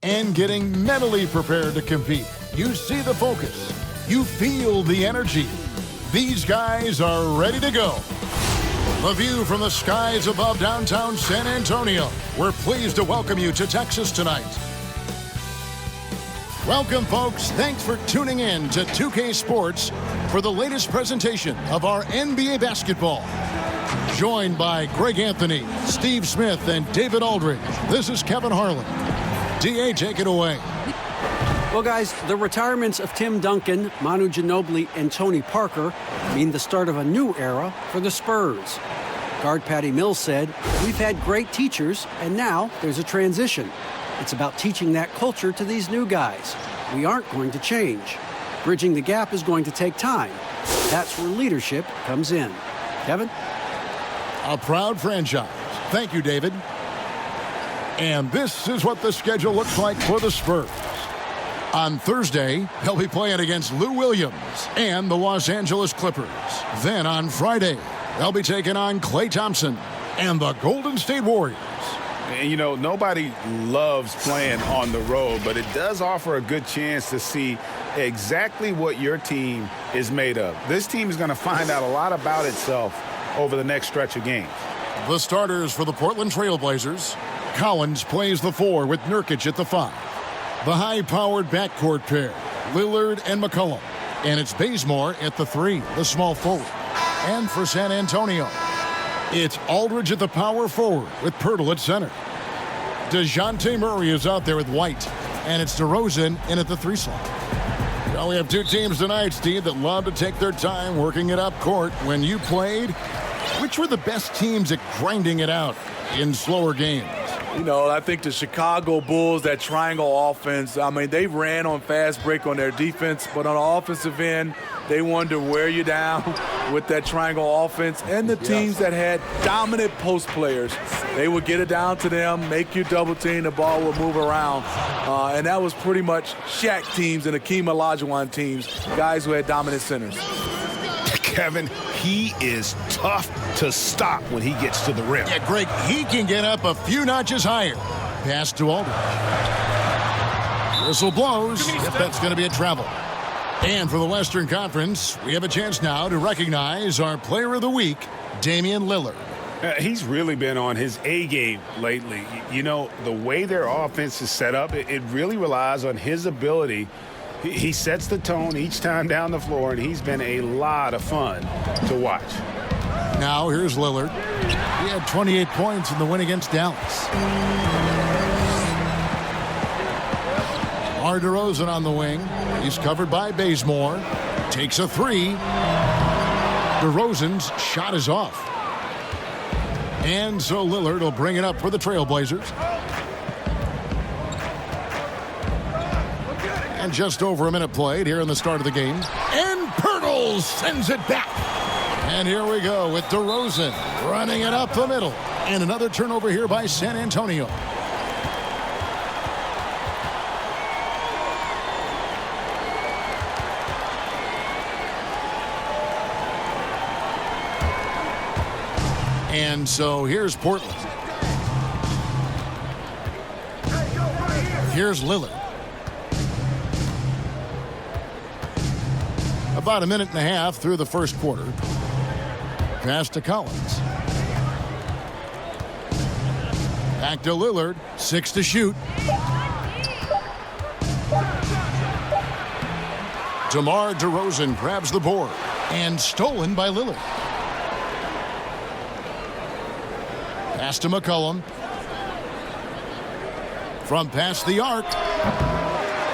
and getting mentally prepared to compete. You see the focus. You feel the energy. These guys are ready to go. The view from the skies above downtown San Antonio. We're pleased to welcome you to Texas tonight. Welcome, folks. Thanks for tuning in to 2K Sports for the latest presentation of our NBA basketball. Joined by Greg Anthony, Steve Smith, and David Aldridge. This is Kevin Harlan. DA, take it away. Well, guys, the retirements of Tim Duncan, Manu Ginobili, and Tony Parker mean the start of a new era for the Spurs. Guard Patty Mills said, "We've had great teachers, and now there's a transition. It's about teaching that culture to these new guys. We aren't going to change. Bridging the gap is going to take time. That's where leadership comes in." Kevin? A proud franchise. Thank you, David. And this is what the schedule looks like for the Spurs. On Thursday, they'll be playing against Lou Williams and the Los Angeles Clippers. Then on Friday, they'll be taking on Klay Thompson and the Golden State Warriors. And, you know, nobody loves playing on the road, but it does offer a good chance to see exactly what your team is made of. This team is going to find out a lot about itself over the next stretch of games. The starters for the Portland Trail Blazers. Collins plays the 4 with Nurkic at the 5. The high-powered backcourt pair, Lillard and McCollum. And it's Bazemore at the 3, the small forward. And for San Antonio, it's Aldridge at the power forward with Poeltl at center. DeJounte Murray is out there with White. And it's DeRozan in at the 3 slot. Well, we have two teams tonight, Steve, that love to take their time working it up court. When you played, which were the best teams at grinding it out in slower games? You know, I think the Chicago Bulls, that triangle offense, I mean, they ran on fast break on their defense, but on the offensive end, they wanted to wear you down with that triangle offense. And the teams that had dominant post players, they would get it down to them, make you double team, the ball would move around. And that was pretty much Shaq teams and Akeem Olajuwon teams, guys who had dominant centers. Kevin, he is tough to stop when he gets to the rim. Yeah, Greg, he can get up a few notches higher. Pass to Aldridge. Whistle blows. Yep, that's going to be a travel. And for the Western Conference, we have a chance now to recognize our Player of the Week, Damian Lillard. He's really been on his A game lately. You know, the way their offense is set up, it really relies on his ability. He sets the tone each time down the floor, and he's been a lot of fun to watch. Now here's Lillard. He had 28 points in the win against Dallas. DeMar DeRozan on the wing. He's covered by Bazemore. Takes a 3. DeRozan's shot is off. And so Lillard will bring it up for the Trailblazers. And just over a minute played here in the start of the game. And Poeltl sends it back. And here we go with DeRozan running it up the middle. And another turnover here by San Antonio. And so here's Portland. Here's Lillard. About a minute and a half through the first quarter. Pass to Collins. Back to Lillard. 6 to shoot. DeMar DeRozan grabs the board. And stolen by Lillard. Pass to McCollum. From past the arc.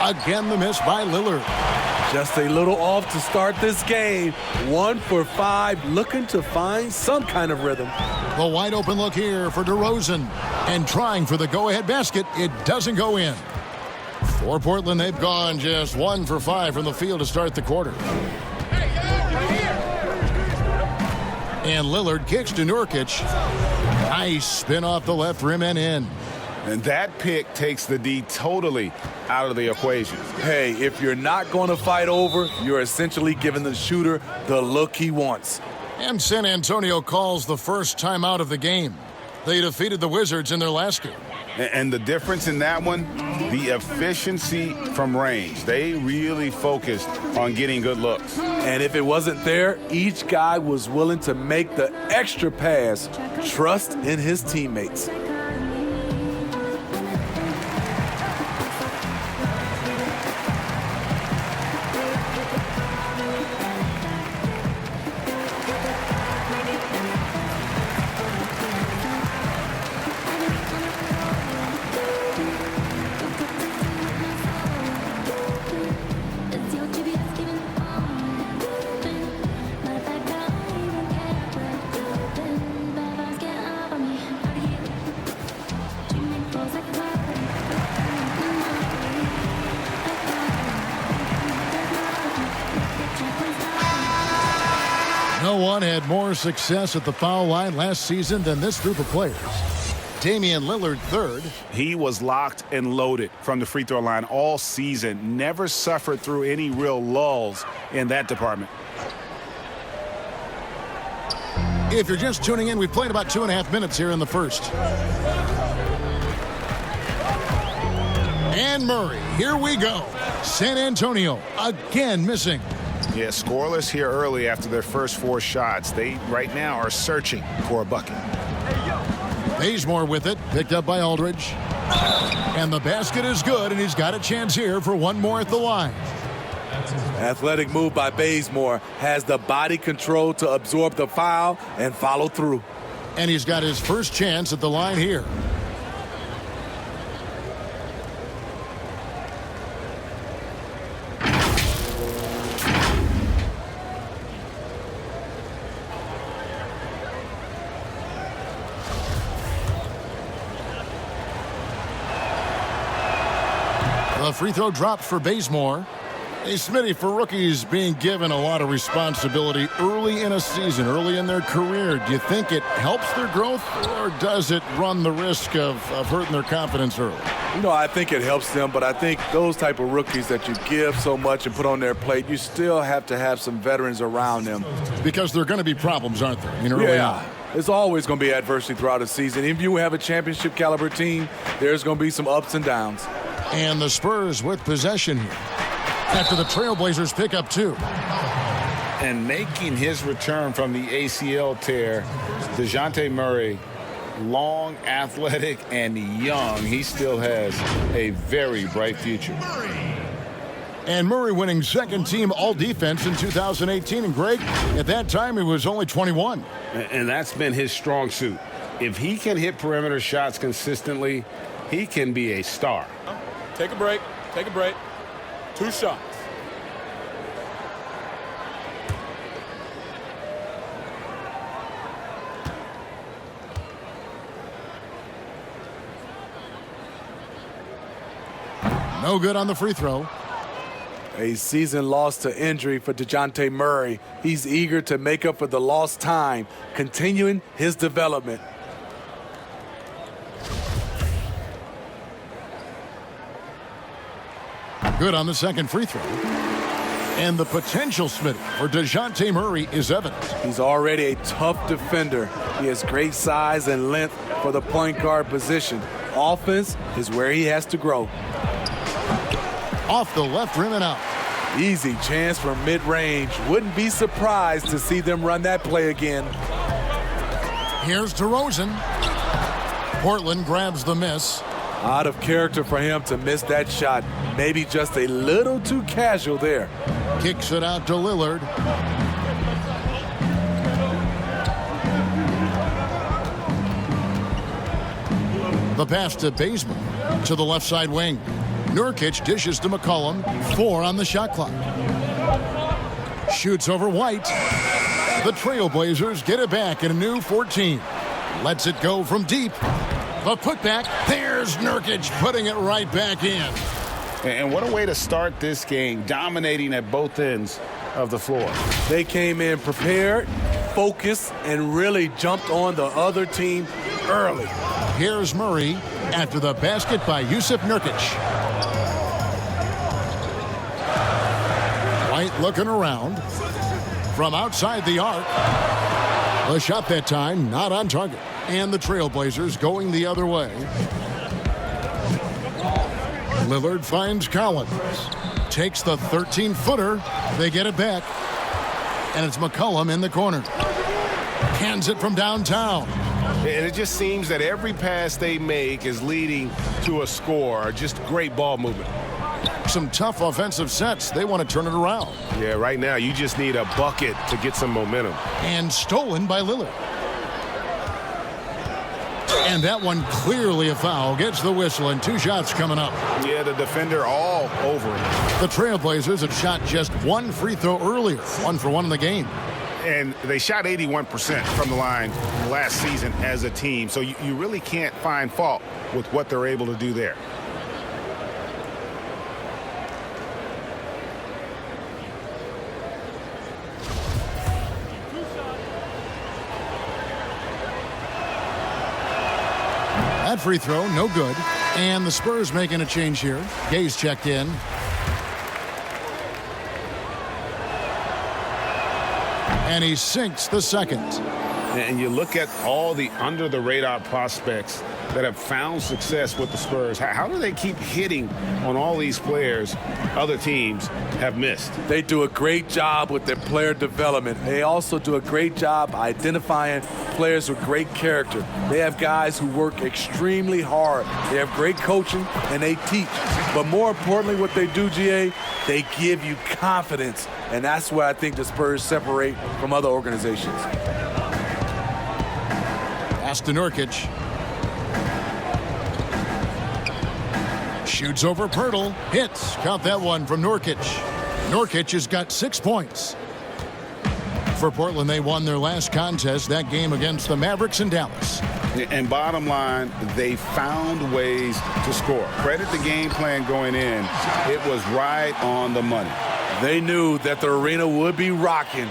Again the miss by Lillard. Just a little off to start this game. 1 for 5, looking to find some kind of rhythm. The wide open look here for DeRozan. And trying for the go-ahead basket. It doesn't go in. For Portland, they've gone just 1 for 5 from the field to start the quarter. And Lillard kicks to Nurkic. Nice spin off the left rim and in. And that pick takes the D totally out of the equation. Hey, if you're not going to fight over, you're essentially giving the shooter the look he wants. And San Antonio calls the first time out of the game. They defeated the Wizards in their last game. And the difference in that one, the efficiency from range. They really focused on getting good looks. And if it wasn't there, each guy was willing to make the extra pass. Trust in his teammates. No one had more success at the foul line last season than this group of players. Damian Lillard, third. He was locked and loaded from the free throw line all season. Never suffered through any real lulls in that department. If you're just tuning in, we've played about 2.5 minutes here in the first. And Murray, here we go. San Antonio again missing. Yeah, scoreless here early after their first 4 shots. They right now are searching for a bucket. Bazemore with it, picked up by Aldridge. And the basket is good, and he's got a chance here for one more at the line. Athletic move by Bazemore. Has the body control to absorb the foul and follow through. And he's got his first chance at the line here. The free throw dropped for Bazemore. Hey, Smitty, for rookies being given a lot of responsibility early in a season, early in their career, do you think it helps their growth, or does it run the risk of hurting their confidence early? You know, I think it helps them, but I think those type of rookies that you give so much and put on their plate, you still have to have some veterans around them. Because there are going to be problems, aren't there? Early on. It's always going to be adversity throughout the season. If you have a championship caliber team, there's going to be some ups and downs. And the Spurs with possession here after the Trailblazers pick up 2. And making his return from the ACL tear, DeJounte Murray, long, athletic, and young. He still has a very bright future. And Murray winning second team all-defense in 2018. And Greg, at that time, he was only 21. And that's been his strong suit. If he can hit perimeter shots consistently, he can be a star. Take a break. Take a break. 2 shots. No good on the free throw. A season loss to injury for DeJounte Murray. He's eager to make up for the lost time, continuing his development. Good on the second free throw. And the potential, Smitty, for DeJounte Murray is evident. He's already a tough defender. He has great size and length for the point guard position. Offense is where he has to grow. Off the left rim and out. Easy chance from mid-range. Wouldn't be surprised to see them run that play again. Here's DeRozan. Portland grabs the miss. Out of character for him to miss that shot. Maybe just a little too casual there. Kicks it out to Lillard. The pass to Bazemore to the left side wing. Nurkic dishes to McCollum. 4 on the shot clock. Shoots over White. The Trailblazers get it back in a new 14. Lets it go from deep. The putback. There's Nurkic putting it right back in. And what a way to start this game, dominating at both ends of the floor. They came in prepared, focused, and really jumped on the other team early. Here's Murray after the basket by Jusuf Nurkic. White looking around from outside the arc. The shot that time not on target. And the Trailblazers going the other way. Lillard finds Collins. Takes the 13-footer. They get it back. And it's McCollum in the corner. Hands it from downtown. And it just seems that every pass they make is leading to a score. Just great ball movement. Some tough offensive sets. They want to turn it around. Yeah, right now you just need a bucket to get some momentum. And stolen by Lillard. And that one clearly a foul. Gets the whistle and 2 shots coming up. Yeah, the defender all over it. The Trailblazers had shot just 1 free throw earlier. 1 for 1 in the game. And they shot 81% from the line last season as a team. So you really can't find fault with what they're able to do there. That free throw, no good. And the Spurs making a change here. Gay's checked in. And he sinks the second. And you look at all the under-the-radar prospects that have found success with the Spurs. How do they keep hitting on all these players other teams have missed? They do a great job with their player development. They also do a great job identifying players with great character. They have guys who work extremely hard. They have great coaching, and they teach. But more importantly, what they do, GA, they give you confidence. And that's where I think the Spurs separate from other organizations. Pass to Nurkic. Shoots over Pirtle. Hits. Count that one from Nurkic. Nurkic has got 6 points. For Portland, they won their last contest, that game against the Mavericks in Dallas. And bottom line, they found ways to score. Credit the game plan going in. It was right on the money. They knew that the arena would be rocking.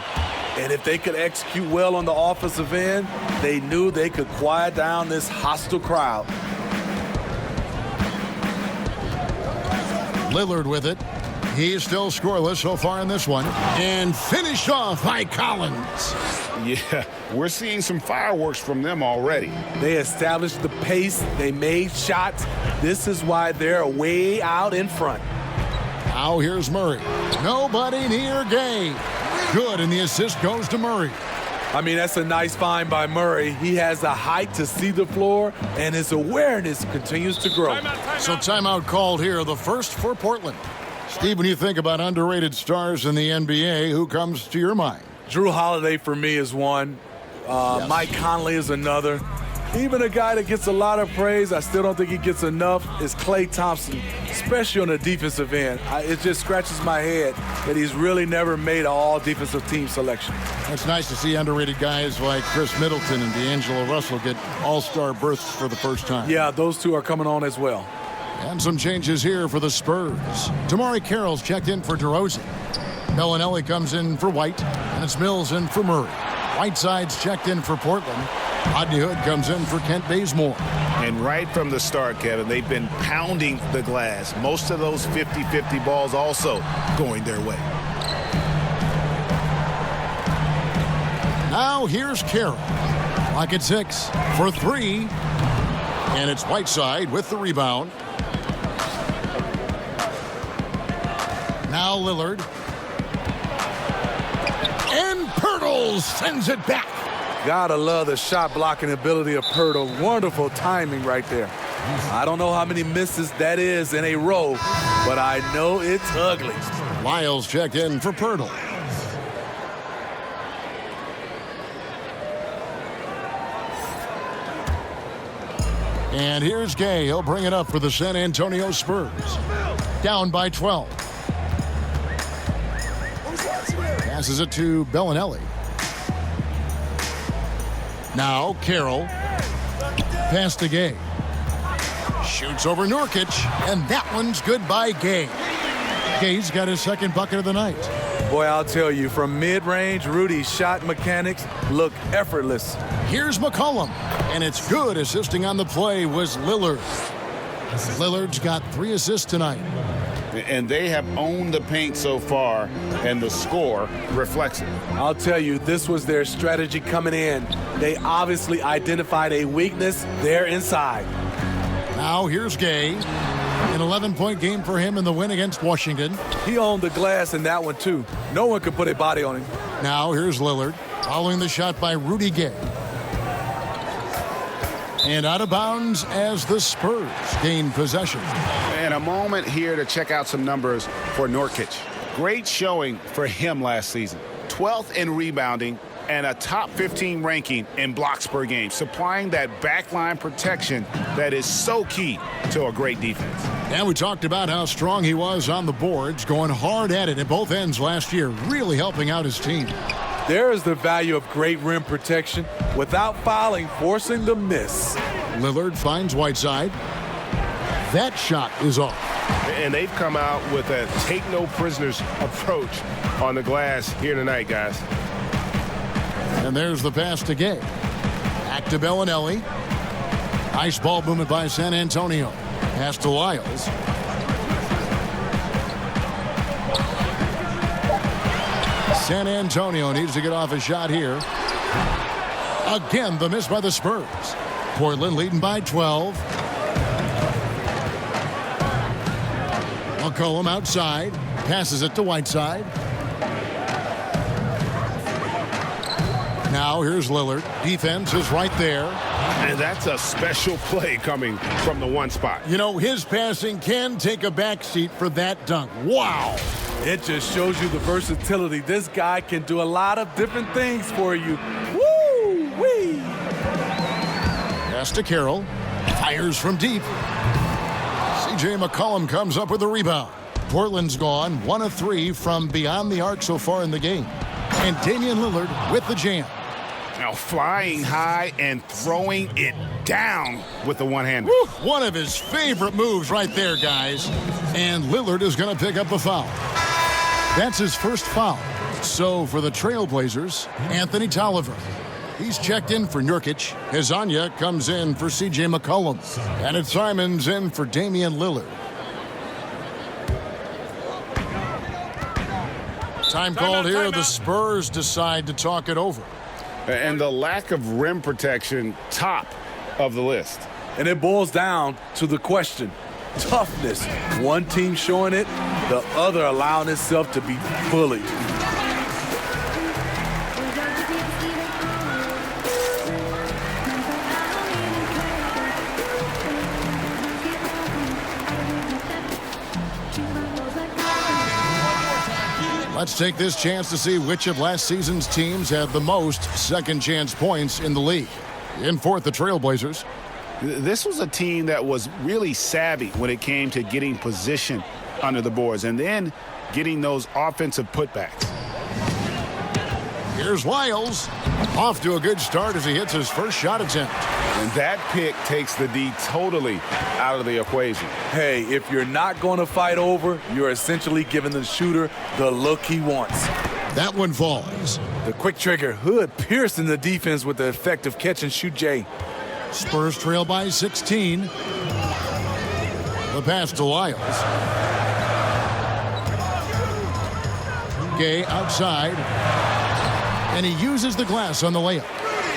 And if they could execute well on the offensive end, they knew they could quiet down this hostile crowd. Lillard with it. He's still scoreless so far in this one. And finished off by Collins. Yeah, we're seeing some fireworks from them already. They established the pace. They made shots. This is why they're way out in front. Now here's Murray. Nobody near Gay. Good, and the assist goes to Murray. I mean, that's a nice find by Murray. He has the height to see the floor, and his awareness continues to grow. So timeout called here, the first for Portland. Steve, when you think about underrated stars in the NBA, who comes to your mind? Drew Holiday for me is one. Yes. Mike Conley is another. Even a guy that gets a lot of praise, I still don't think he gets enough, is Klay Thompson, especially on the defensive end. It just scratches my head that he's really never made an all-defensive team selection. It's nice to see underrated guys like Chris Middleton and D'Angelo Russell get all-star berths for the first time. Yeah, those two are coming on as well. And some changes here for the Spurs. Tamari Carroll's checked in for DeRozan. Bellinelli comes in for White, and it's Mills in for Murray. Whiteside's checked in for Portland. Rodney Hood comes in for Kent Bazemore. And right from the start, Kevin, they've been pounding the glass. Most of those 50-50 balls also going their way. Now here's Carroll. Clock at 6 for 3. And it's Whiteside with the rebound. Now Lillard. And Pirtle sends it back. Gotta love the shot blocking ability of Pirtle. Wonderful timing right there. I don't know how many misses that is in a row, but I know it's ugly. Lyles checked in for Pirtle. And here's Gay. He'll bring it up for the San Antonio Spurs. Down by 12. Passes it to Bellinelli. Now Carroll. Pass to Gay. Shoots over Nurkic, and that one's good by Gay. Gay's got his second bucket of the night. Boy, I'll tell you, from mid-range, Rudy's shot mechanics look effortless. Here's McCollum, and it's good. Assisting on the play was Lillard. Lillard's got 3 assists tonight. And they have owned the paint so far, and the score reflects it. I'll tell you, this was their strategy coming in. They obviously identified a weakness there inside. Now here's Gay. An 11-point game for him in the win against Washington. He owned the glass in that one, too. No one could put a body on him. Now here's Lillard, following the shot by Rudy Gay. And out of bounds as the Spurs gain possession. And a moment here to check out some numbers for Nurkic. Great showing for him last season. 12th in rebounding and a top 15 ranking in blocks per game, supplying that backline protection that is so key to a great defense. And we talked about how strong he was on the boards, going hard at it at both ends last year, really helping out his team. There is the value of great rim protection without fouling, forcing the miss. Lillard finds Whiteside. That shot is off. And they've come out with a take-no-prisoners approach on the glass here tonight, guys. And there's the pass to Gay. Back to Bellinelli. Nice ball movement by San Antonio. Pass to Lyles. San Antonio needs to get off a shot here. Again, the miss by the Spurs. Portland leading by 12. McCollum outside. Passes it to Whiteside. Now here's Lillard. Defense is right there. And that's a special play coming from the one spot. You know, his passing can take a backseat for that dunk. Wow. It just shows you the versatility. This guy can do a lot of different things for you. Woo-wee! Pass to Carroll. Fires from deep. C.J. McCollum comes up with a rebound. Portland's gone 1 of 3 from beyond the arc so far in the game. And Damian Lillard with the jam. Now flying high and throwing it down with the one-hander. One of his favorite moves right there, guys. And Lillard is going to pick up a foul. That's his first foul. So for the Trailblazers, Anthony Tolliver. He's checked in for Nurkic. Hezonja comes in for C.J. McCollum. And it's Simons in for Damian Lillard. Time called here. The Spurs decide to talk it over. And the lack of rim protection, top of the list. And it boils down to the question. Toughness. One team showing it, the other allowing itself to be bullied. Let's take this chance to see which of last season's teams had the most second chance points in the league. In fourth, the Trailblazers. This was a team that was really savvy when it came to getting position under the boards and then getting those offensive putbacks. Here's Lyles. Off to a good start as he hits his first shot attempt. And that pick takes the D totally out of the equation. Hey, if you're not going to fight over, you're essentially giving the shooter the look he wants. That one falls. The quick trigger. Hood piercing the defense with the effective catch and shoot J. Spurs trail by 16. The pass to Lyles. Gay outside. And he uses the glass on the layup.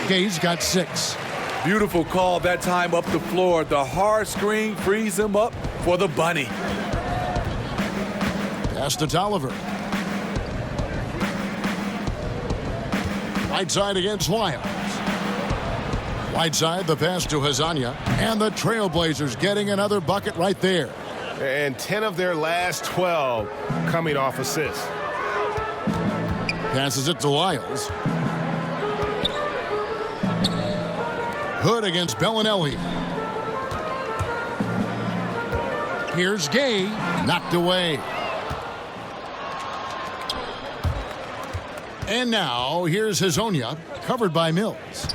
Gay's got 6. Beautiful call that time up the floor. The hard screen frees him up for the bunny. Pass to Tolliver. Whiteside against Lyles. Whiteside, the pass to Hezonja. And the Trailblazers getting another bucket right there. And 10 of their last 12 coming off assists. Passes it to Lyles. Hood against Bellinelli. Here's Gay. Knocked away. And now, here's Hezonja, covered by Mills.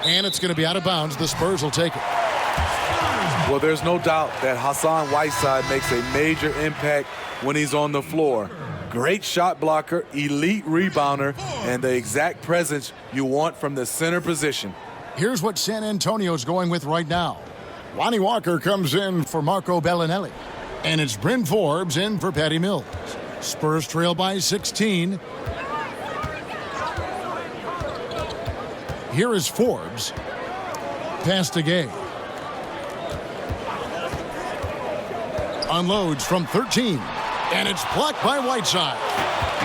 And it's going to be out of bounds. The Spurs will take it. Well, there's no doubt that Hassan Whiteside makes a major impact when he's on the floor. Great shot blocker, elite rebounder, and the exact presence you want from the center position. Here's what San Antonio's going with right now. Lonnie Walker comes in for Marco Bellinelli. And it's Bryn Forbes in for Patty Mills. Spurs trail by 16. Here is Forbes. Pass to Gay. unloads from 13, and it's blocked by Whiteside.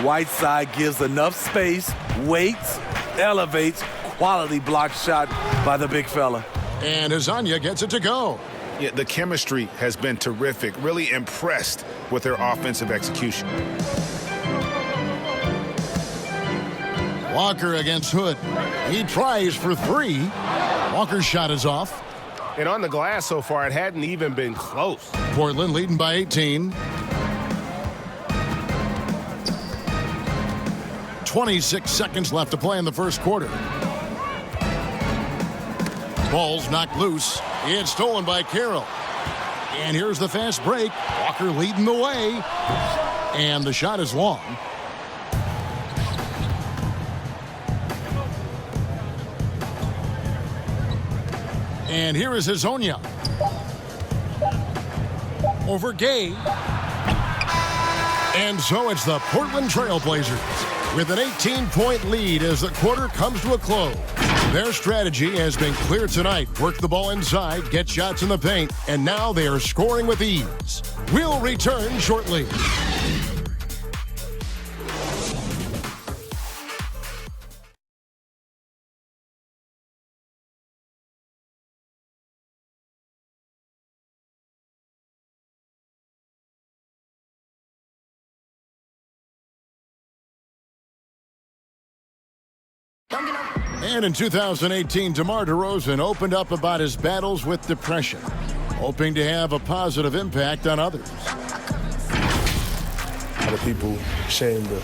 Whiteside gives enough space, waits, elevates, quality block shot by the big fella. And Hezonja gets it to go. Yeah, the chemistry has been terrific. Really impressed with their offensive execution. Walker against Hood. He tries for 3. Walker's shot is off. And on the glass so far, it hadn't even been close. Portland leading by 18. 26 seconds left to play in the first quarter. Ball's knocked loose. It's stolen by Carroll. And here's the fast break. Walker leading the way. And the shot is long. And here is Hezonja. Over Gay. And so it's the Portland Trail Blazers with an 18-point lead as the quarter comes to a close. Their strategy has been clear tonight. Work the ball inside, get shots in the paint, and now they are scoring with ease. We'll return shortly. And in 2018, DeMar DeRozan opened up about his battles with depression, hoping to have a positive impact on others. A lot of people ashamed to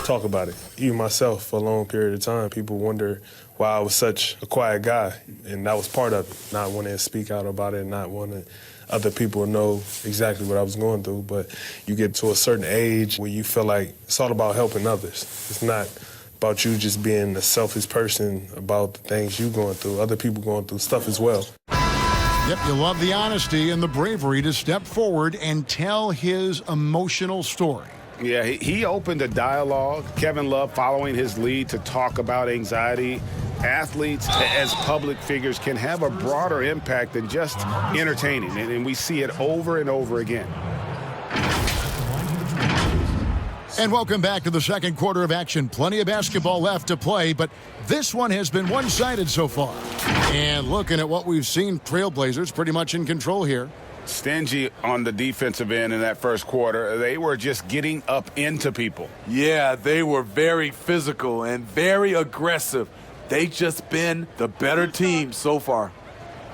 talk about it. Even myself, for a long period of time, people wonder why I was such a quiet guy, and that was part of it, not wanting to speak out about it, not wanting other people to know exactly what I was going through. But you get to a certain age where you feel like it's all about helping others. It's not about you just being a selfish person about the things you're going through. Other people going through stuff as well. Yep, you love the honesty and the bravery to step forward and tell his emotional story. Yeah, he opened a dialogue. Kevin Love following his lead to talk about anxiety. Athletes as public figures can have a broader impact than just entertaining, and we see it over and over again. And welcome back to the second quarter of action. Plenty of basketball left to play, but this one has been one-sided so far. And looking at what we've seen, Trailblazers pretty much in control here. Stingy on the defensive end in that first quarter. They were just getting up into people. Yeah, they were very physical and very aggressive. They just been the better team so far.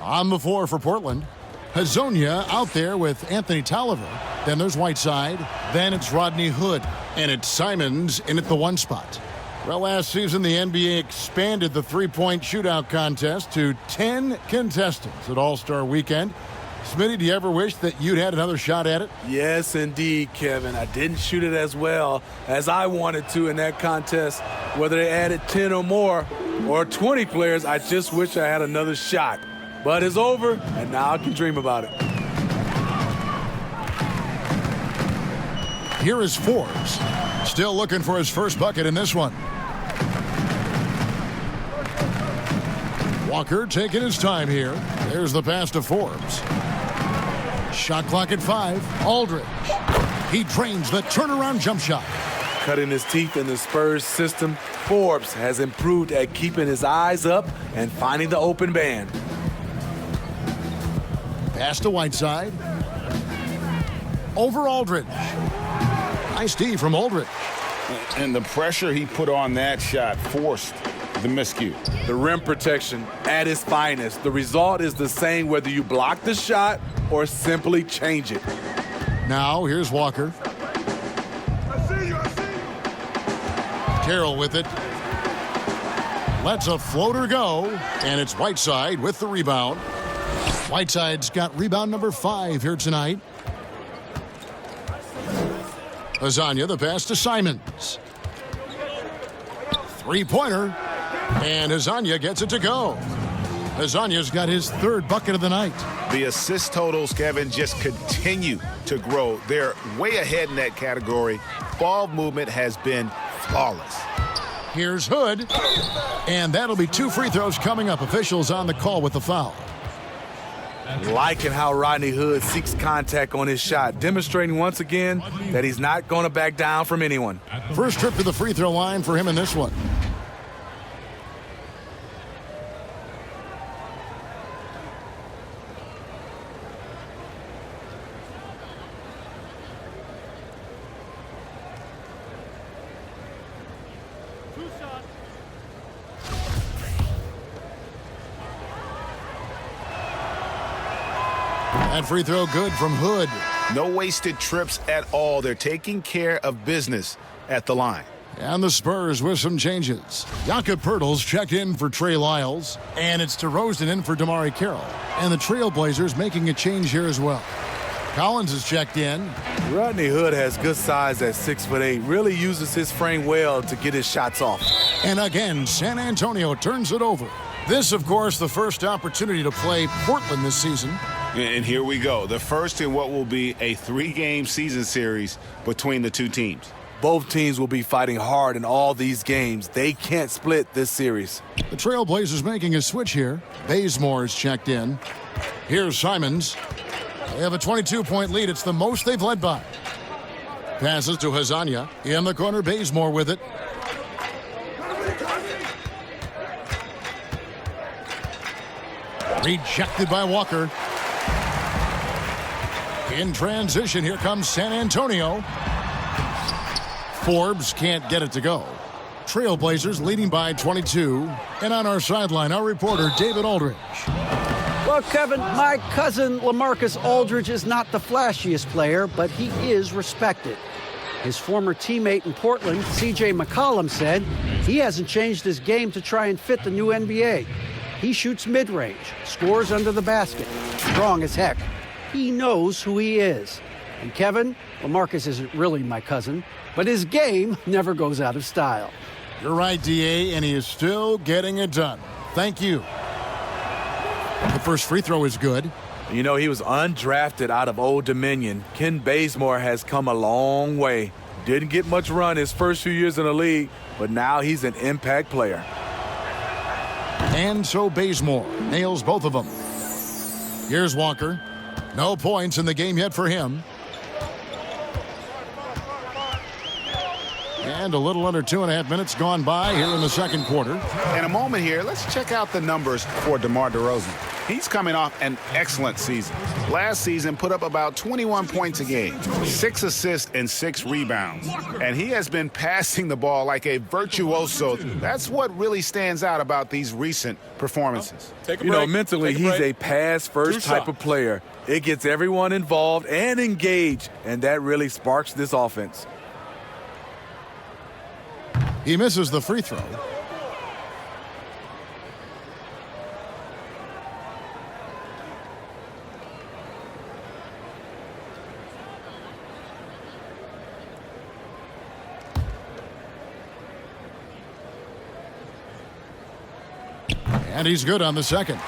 On the floor for Portland, Hezonja out there with Anthony Tolliver. Then there's Whiteside. Then it's Rodney Hood. And it's Simons in at the 1 spot. Well, last season, the NBA expanded the three-point shootout contest to 10 contestants at All-Star Weekend. Smitty, do you ever wish that you'd had another shot at it? Yes, indeed, Kevin. I didn't shoot it as well as I wanted to in that contest. Whether they added 10 or more or 20 players, I just wish I had another shot. But it's over, and now I can dream about it. Here is Forbes, still looking for his first bucket in this one. Walker taking his time here. There's the pass to Forbes. Shot clock at 5. Aldridge. He drains the turnaround jump shot. Cutting his teeth in the Spurs system, Forbes has improved at keeping his eyes up and finding the open man. Pass to Whiteside. Over Aldridge. Nice D from Aldridge. And the pressure he put on that shot forced the miscue. The rim protection at its finest. The result is the same whether you block the shot or simply change it. Now here's Walker. I see you. Carroll with it. Lets a floater go, and it's Whiteside with the rebound. Whiteside's got rebound number 5 here tonight. Hezonja, the pass to Simons. Three-pointer, and Hezonja gets it to go. Hezonja's got his 3rd bucket of the night. The assist totals, Kevin, just continue to grow. They're way ahead in that category. Ball movement has been flawless. Here's Hood, and that'll be 2 free throws coming up. Officials on the call with the foul. Liking how Rodney Hood seeks contact on his shot, demonstrating once again that he's not going to back down from anyone. First trip to the free throw line for him in this one. That free throw good from Hood. No wasted trips at all. They're taking care of business at the line. And the Spurs with some changes. Jakob Poeltl's checked in for Trey Lyles. And it's DeRozan in for DeMarre Carroll. And the Trailblazers making a change here as well. Collins is checked in. Rodney Hood has good size at 6'8". Really uses his frame well to get his shots off. And again, San Antonio turns it over. This, of course, the first opportunity to play Portland this season. And here we go. The first in what will be a 3-game season series between the two teams. Both teams will be fighting hard in all these games. They can't split this series. The Trailblazers making a switch here. Bazemore is checked in. Here's Simons. They have a 22-point lead. It's the most they've led by. Passes to Hazanya. In the corner, Bazemore with it. Rejected by Walker. In transition, here comes San Antonio. Forbes can't get it to go. Trailblazers leading by 22. And on our sideline, our reporter, David Aldridge. Well, Kevin, my cousin LaMarcus Aldridge is not the flashiest player, but he is respected. His former teammate in Portland, C.J. McCollum, said he hasn't changed his game to try and fit the new NBA. He shoots mid-range, scores under the basket, strong as heck. He knows who he is. And Kevin, LaMarcus isn't really my cousin, but his game never goes out of style. You're right, D.A., and he is still getting it done. Thank you. The first free throw is good. You know, he was undrafted out of Old Dominion. Ken Bazemore has come a long way. Didn't get much run his first few years in the league, but now he's an impact player. And so Bazemore nails both of them. Here's Walker. No points in the game yet for him. And a little under 2.5 minutes gone by here in the second quarter. In a moment here, let's check out the numbers for DeMar DeRozan. He's coming off an excellent season. Last season put up about 21 points a game, 6 assists and 6 rebounds. And he has been passing the ball like a virtuoso. That's what really stands out about these recent performances. You know, mentally, he's a pass-first type of player. It gets everyone involved and engaged, and that really sparks this offense. He misses the free throw. And he's good on the second.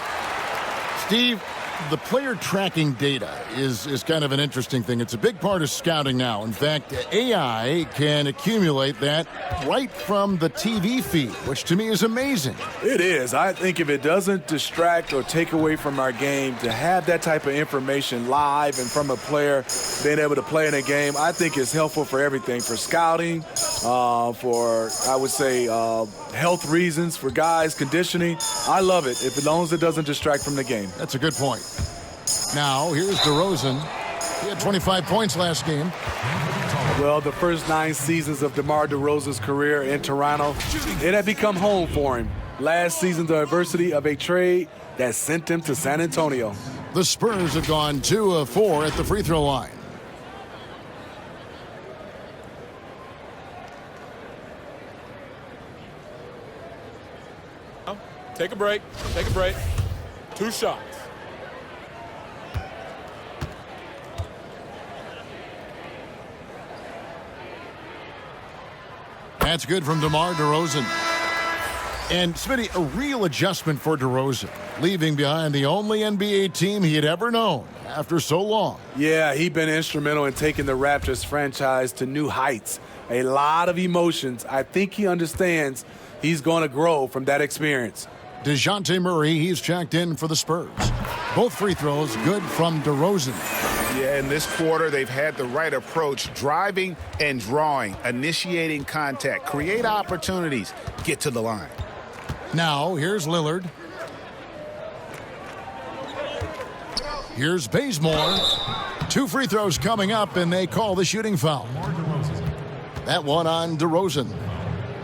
Steve, the player tracking data is kind of an interesting thing. It's a big part of scouting now. In fact, AI can accumulate that right from the TV feed, which to me is amazing. It is. I think if it doesn't distract or take away from our game, to have that type of information live and from a player being able to play in a game, I think is helpful for everything, for scouting, for, I would say, health reasons, for guys, conditioning. I love it, as long as it doesn't distract from the game. That's a good point. Now, here's DeRozan. He had 25 points last game. Well, the first 9 seasons of DeMar DeRozan's career in Toronto, it had become home for him. Last season, the adversity of a trade that sent him to San Antonio. The Spurs have gone 2 of 4 at the free throw line. Take a break. Take a break. 2 shots. That's good from DeMar DeRozan. And, Smitty, a real adjustment for DeRozan, leaving behind the only NBA team he had ever known after so long. Yeah, he's been instrumental in taking the Raptors franchise to new heights. A lot of emotions. I think he understands he's going to grow from that experience. DeJounte Murray, he's checked in for the Spurs. Both free throws good from DeRozan. Yeah, in this quarter, they've had the right approach, driving and drawing, initiating contact, create opportunities, get to the line. Now, here's Lillard. Here's Bazemore. 2 free throws coming up, and they call the shooting foul. That one on DeRozan.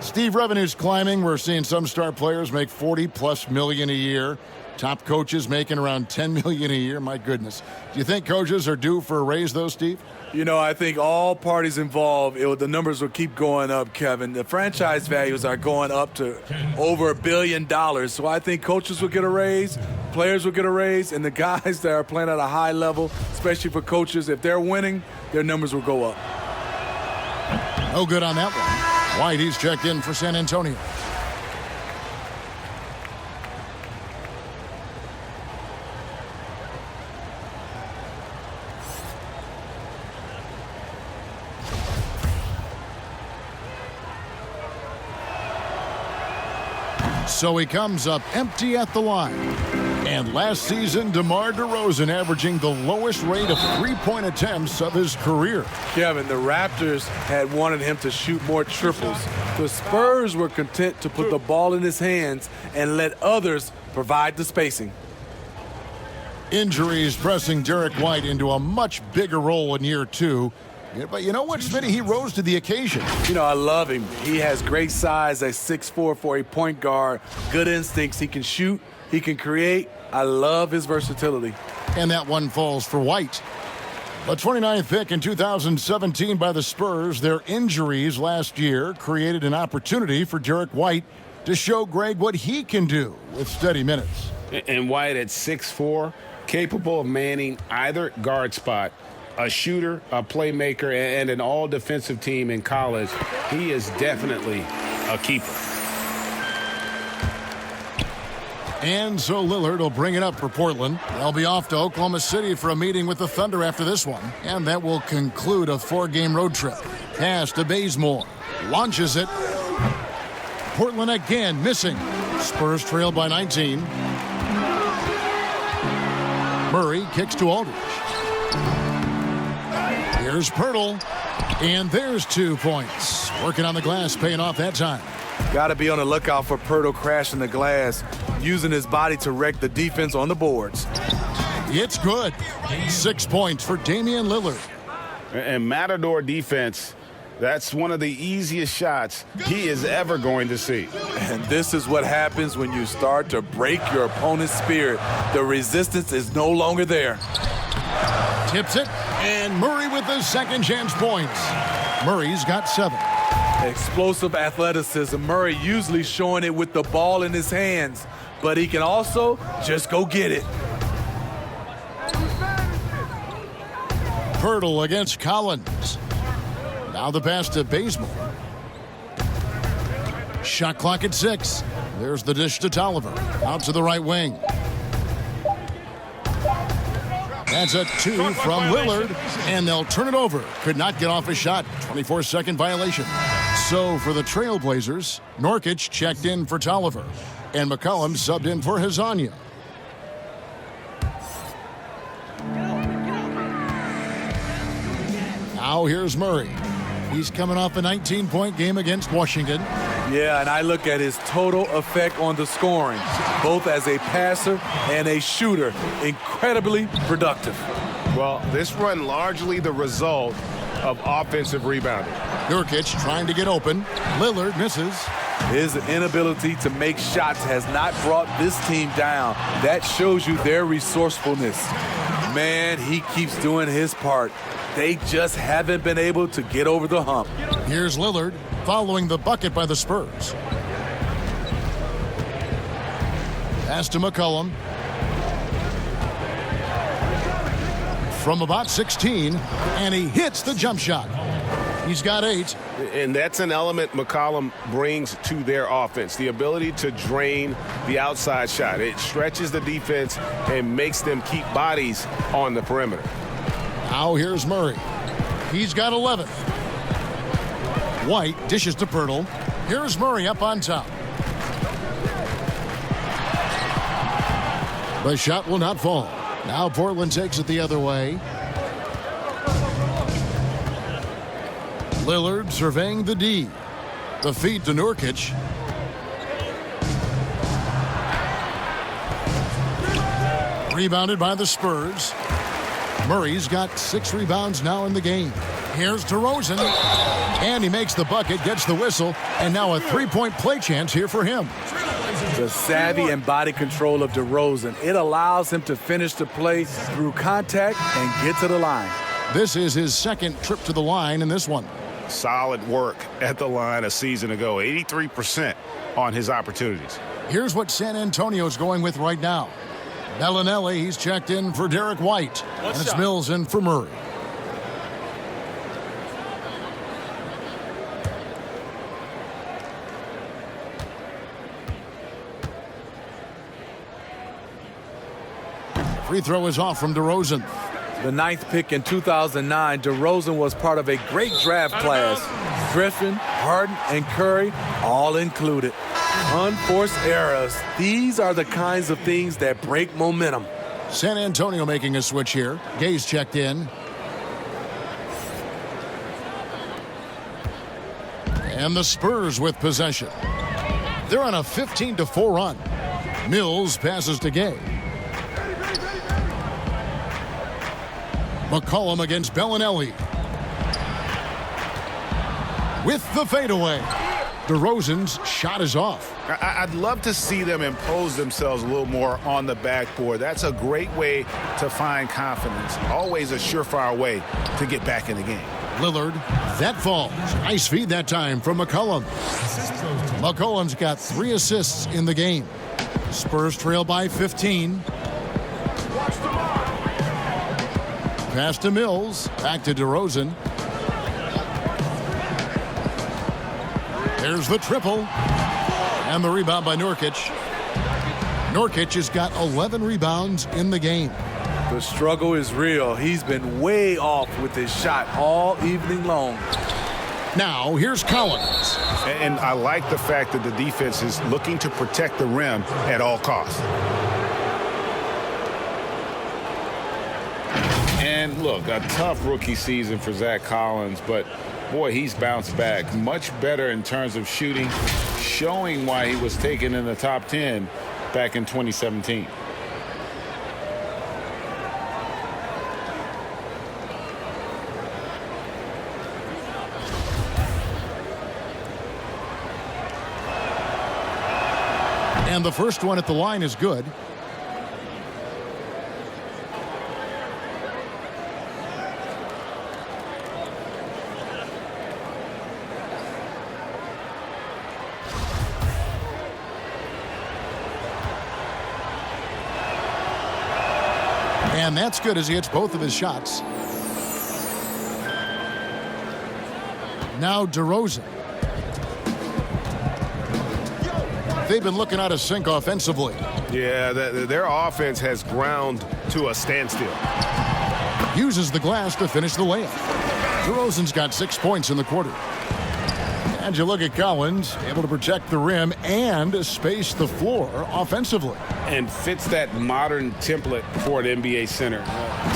Steve, revenue's climbing. We're seeing some star players make $40+ million a year. Top coaches making around $10 million a year. My goodness. Do you think coaches are due for a raise, though, Steve? You know, I think all parties involved, the numbers will keep going up, Kevin. The franchise values are going up to over $1 billion. So I think coaches will get a raise, players will get a raise, and the guys that are playing at a high level, especially for coaches, if they're winning, their numbers will go up. No good on that one. White, he's checked in for San Antonio. So he comes up empty at the line. And last season, DeMar DeRozan averaging the lowest rate of three-point attempts of his career. Kevin, the Raptors had wanted him to shoot more triples. The Spurs were content to put the ball in his hands and let others provide the spacing. Injuries pressing Derek White into a much bigger role in year 2. Yeah, but you know what, Smitty? He rose to the occasion. You know, I love him. He has great size at 6'4" for a point guard. Good instincts. He can shoot. He can create. I love his versatility. And that one falls for White. The 29th pick in 2017 by the Spurs, their injuries last year created an opportunity for Derek White to show Greg what he can do with steady minutes. And White at 6'4", capable of manning either guard spot. A shooter, a playmaker, and an all-defensive team in college. He is definitely a keeper. And so Lillard will bring it up for Portland. They'll be off to Oklahoma City for a meeting with the Thunder after this one. And that will conclude a 4-game road trip. Pass to Bazemore. Launches it. Portland again missing. Spurs trail by 19. Murray kicks to Aldridge. Here's Pirtle, and there's 2 points. Working on the glass, paying off that time. Got to be on the lookout for Pirtle crashing the glass, using his body to wreck the defense on the boards. It's good. 6 points for Damian Lillard. And Matador defense, that's one of the easiest shots he is ever going to see. And this is what happens when you start to break your opponent's spirit. The resistance is no longer there. Tips it, and Murray with the second chance points. Murray's got 7. Explosive athleticism. Murray usually showing it with the ball in his hands, but he can also just go get it. Pirtle against Collins. Now the pass to Bazemore. Shot clock at 6. There's the dish to Tolliver. Out to the right wing. That's a 2 from Lillard, and they'll turn it over. Could not get off a shot. 24-second violation. So for the Trailblazers, Nurkic checked in for Tolliver, and McCollum subbed in for Hezonja. Now here's Murray. He's coming off a 19-point game against Washington. Yeah, and I look at his total effect on the scoring, both as a passer and a shooter. Incredibly productive. Well, this run largely the result of offensive rebounding. Nurkic trying to get open. Lillard misses. His inability to make shots has not brought this team down. That shows you their resourcefulness. Man, he keeps doing his part. They just haven't been able to get over the hump. Here's Lillard following the bucket by the Spurs. Pass to McCollum. From about 16, and he hits the jump shot. He's got 8. And that's an element McCollum brings to their offense, the ability to drain the outside shot. It stretches the defense and makes them keep bodies on the perimeter. Now here's Murray. He's got 11. White dishes to Pirtle. Here's Murray up on top. The shot will not fall. Now Portland takes it the other way. Lillard surveying the D. The feed to Nurkic. Rebounded by the Spurs. Murray's got 6 rebounds now in the game. Here's DeRozan. And he makes the bucket, gets the whistle, and now a 3-point play chance here for him. The savvy and body control of DeRozan. It allows him to finish the play through contact and get to the line. This is his second trip to the line in this one. Solid work at the line a season ago. 83% on his opportunities. Here's what San Antonio's going with right now. Bellinelli, he's checked in for Derek White. And it's Mills in for Murray. Free throw is off from DeRozan. The 9th pick in 2009, DeRozan was part of a great draft class. Griffin, Harden, and Curry all included. Unforced errors. These are the kinds of things that break momentum. San Antonio making a switch here. Gay's checked in. And the Spurs with possession. They're on a 15-4 run. Mills passes to Gay. McCollum against Bellinelli. With the fadeaway. DeRozan's shot is off. I'd love to see them impose themselves a little more on the backboard. That's a great way to find confidence. Always a surefire way to get back in the game. Lillard, that falls. Nice feed that time from McCollum. McCollum's got 3 assists in the game. Spurs trail by 15. Pass to Mills. Back to DeRozan. There's the triple. And the rebound by Nurkic. Nurkic has got 11 rebounds in the game. The struggle is real. He's been way off with his shot all evening long. Now, here's Collins. And I like the fact that the defense is looking to protect the rim at all costs. And look, a tough rookie season for Zach Collins, but boy, he's bounced back much better in terms of shooting, showing why he was taken in the top 10 back in 2017. And the first one at the line is good. And that's good as he hits both of his shots. Now DeRozan. They've been looking out of sync offensively. Yeah, their offense has ground to a standstill. Uses the glass to finish the layup. DeRozan's got 6 points in the quarter. And you look at Collins, able to protect the rim and space the floor offensively. And fits that modern template for an NBA center.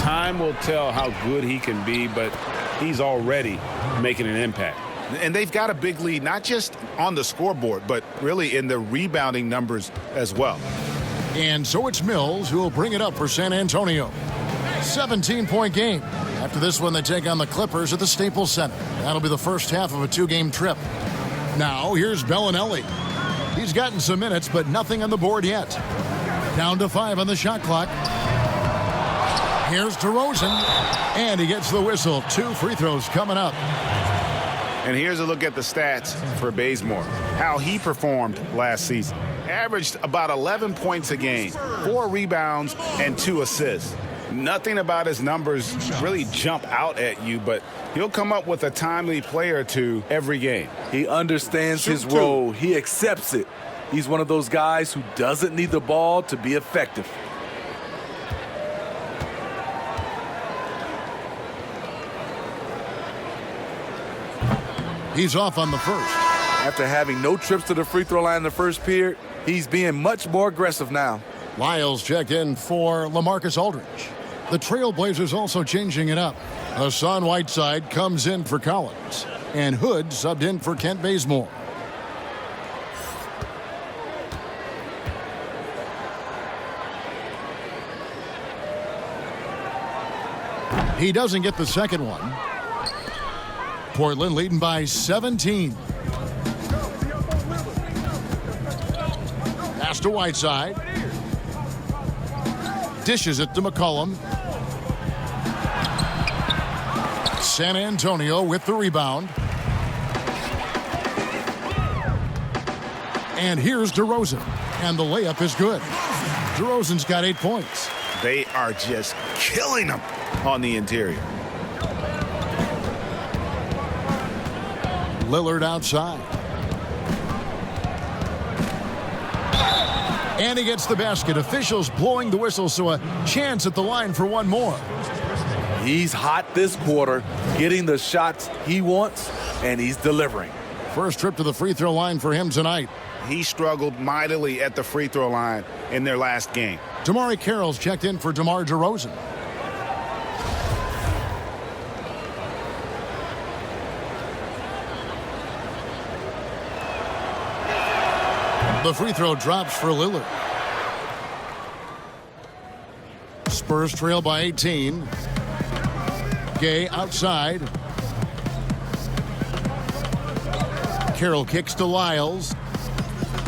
Time will tell how good he can be, but he's already making an impact. And they've got a big lead, not just on the scoreboard, but really in the rebounding numbers as well. And so it's Mills who will bring it up for San Antonio. 17-point game. After this one, they take on the Clippers at the Staples Center. That'll be the first half of a 2-game trip. Now, here's Bellinelli. He's gotten some minutes, but nothing on the board yet. Down to 5 on the shot clock. Here's DeRozan. And he gets the whistle. 2 free throws coming up. And here's a look at the stats for Bazemore. How he performed last season. Averaged about 11 points a game, 4 rebounds, and 2 assists. Nothing about his numbers really jump out at you, but he'll come up with a timely play or two every game. He understands his role. He accepts it. He's one of those guys who doesn't need the ball to be effective. He's off on the first. After having no trips to the free throw line in the first period, he's being much more aggressive now. Lyles checked in for LaMarcus Aldridge. The Trailblazers also changing it up. Hassan Whiteside comes in for Collins. And Hood subbed in for Kent Bazemore. He doesn't get the second one. Portland leading by 17. Pass to Whiteside. Dishes it to McCollum. San Antonio with the rebound. And here's DeRozan. And the layup is good. DeRozan's got 8 points. They are just killing them on the interior. Lillard outside. And he gets the basket. Officials blowing the whistle, so a chance at the line for one more. He's hot this quarter, getting the shots he wants, and he's delivering. First trip to the free throw line for him tonight. He struggled mightily at the free throw line in their last game. Damari Carroll's checked in for DeMar DeRozan. The free throw drops for Lillard. Spurs trail by 18. Gay outside. Carroll kicks to Lyles.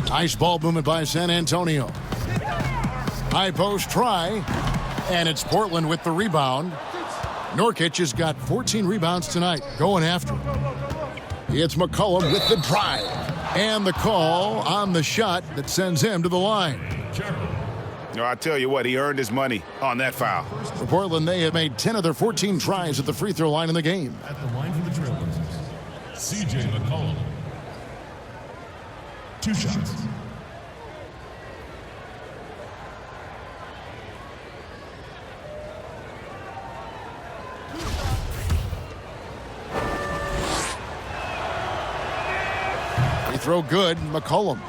Nice ball movement by San Antonio. High post try. And it's Portland with the rebound. Nurkic has got 14 rebounds tonight. Going after him. It's McCollum with the drive. And the call on the shot that sends him to the line. No, I tell you what, he earned his money on that foul. For Portland, they have made 10 of their 14 tries at the free throw line in the game. At the line for the Trailblazers, C.J. McCollum. 2 shots. Free throw good, McCollum.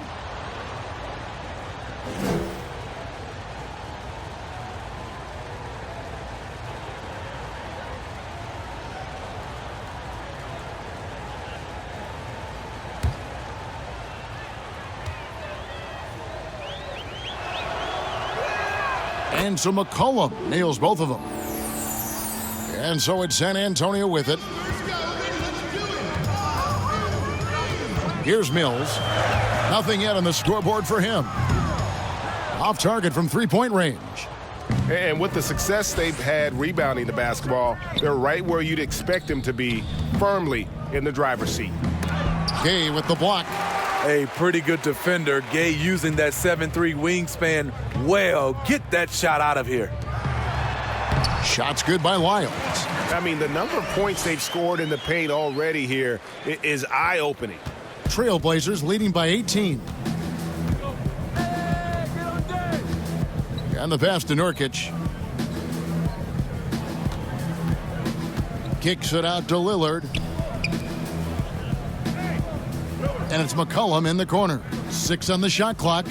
And so McCollum nails both of them. And so it's San Antonio with it. Here's Mills. Nothing yet on the scoreboard for him. Off target from three-point range. And with the success they've had rebounding the basketball, they're right where you'd expect them to be, firmly in the driver's seat. Gay with the block. A pretty good defender. Gay using that 7'3" wingspan well. Get that shot out of here. Shot's good by Lyles. I mean, the number of points they've scored in the paint already here is eye-opening. Trailblazers leading by 18. And the pass to Nurkic. Kicks it out to Lillard. And it's McCollum in the corner. 6 on the shot clock.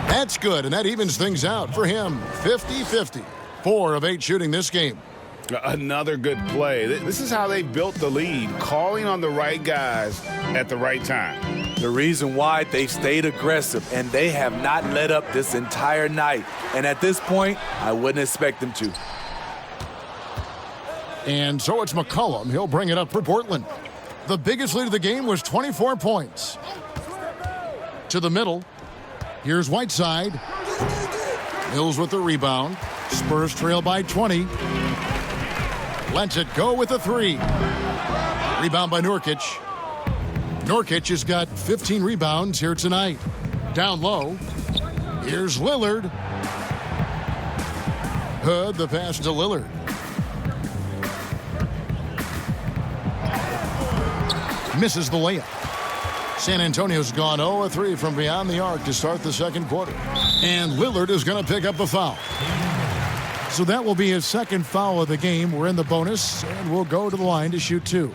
That's good, and that evens things out for him. 50-50. 4 of 8 shooting this game. Another good play. This is how they built the lead, calling on the right guys at the right time. The reason why they stayed aggressive, and they have not let up this entire night. And at this point, I wouldn't expect them to. And so it's McCollum. He'll bring it up for Portland. The biggest lead of the game was 24 points. To the middle. Here's Whiteside. Mills with the rebound. Spurs trail by 20. Lets it go with a 3. Rebound by Nurkic. Nurkic has got 15 rebounds here tonight. Down low. Here's Lillard. Hood, the pass to Lillard. Misses the layup. San Antonio's gone 0-3 from beyond the arc to start the second quarter. And Lillard is going to pick up the foul. So that will be his second foul of the game. We're in the bonus, and we'll go to the line to shoot 2.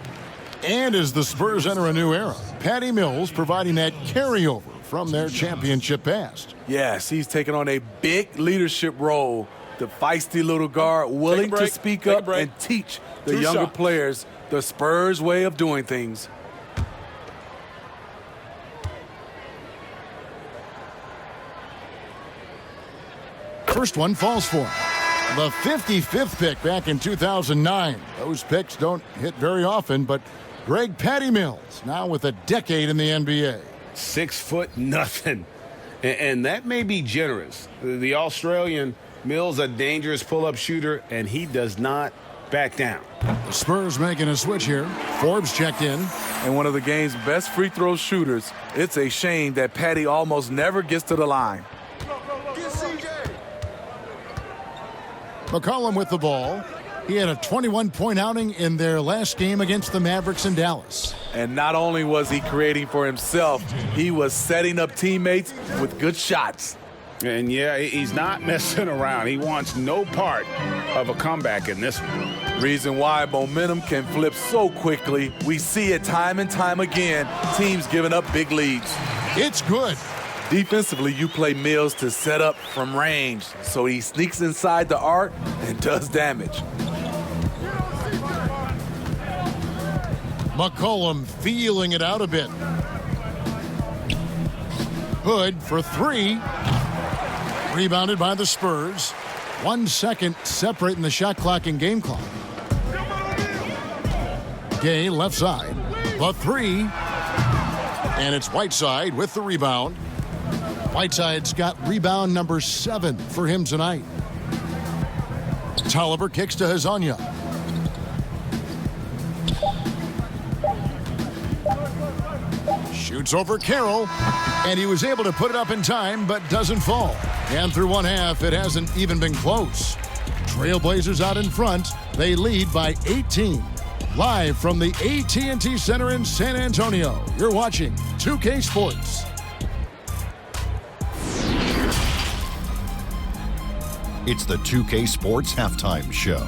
And as the Spurs enter a new era, Patty Mills providing that carryover from their championship past. Yes, he's taking on a big leadership role. The feisty little guard willing to speak up and teach the younger players the Spurs way of doing things. First one falls for him. The 55th pick back in 2009. Those picks don't hit very often, but Greg Patty Mills, now with a decade in the NBA. 6'0", and that may be generous. The Australian Mills, a dangerous pull-up shooter, and he does not back down. The Spurs making a switch here. Forbes checked in. And one of the game's best free throw shooters. It's a shame that Patty almost never gets to the line. McCollum with the ball. He had a 21-point outing in their last game against the Mavericks in Dallas. And not only was he creating for himself, he was setting up teammates with good shots. And yeah, he's not messing around. He wants no part of a comeback in this one. Reason why momentum can flip so quickly. We see it time and time again, teams giving up big leads. It's good. Defensively, you play Mills to set up from range, so he sneaks inside the arc and does damage. McCollum feeling it out a bit. Hood for three. Rebounded by the Spurs. 1 second separating the shot clock and game clock. Gay left side. The three. And it's Whiteside with the rebound. Whiteside's got rebound number 7 for him tonight. Tolliver kicks to Hezonja. Shoots over Carroll, and he was able to put it up in time, but doesn't fall. And through one half, it hasn't even been close. Trailblazers out in front. They lead by 18. Live from the AT&T Center in San Antonio, you're watching 2K Sports. It's the 2K Sports Halftime Show.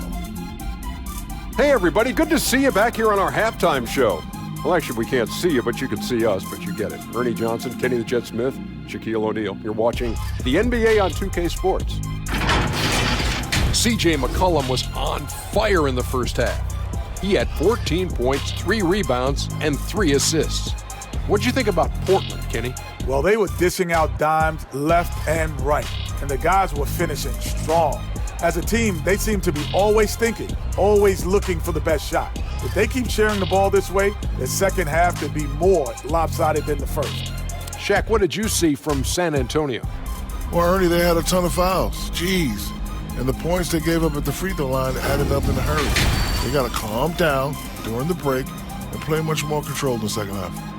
Hey, everybody. Good to see you back here on our halftime show. Well, actually, we can't see you, but you can see us, but you get it. Ernie Johnson, Kenny the Jet Smith, Shaquille O'Neal. You're watching the NBA on 2K Sports. C.J. McCollum was on fire in the first half. He had 14 points, 3 rebounds, and 3 assists. What'd you think about Portland, Kenny? Well, they were dishing out dimes left and right, and the guys were finishing strong. As a team, they seem to be always thinking, always looking for the best shot. If they keep sharing the ball this way, the second half could be more lopsided than the first. Shaq, what did you see from San Antonio? Well, Ernie, they had a ton of fouls. Jeez. And the points they gave up at the free throw line added up in a hurry. They got to calm down during the break and play much more controlled in the second half.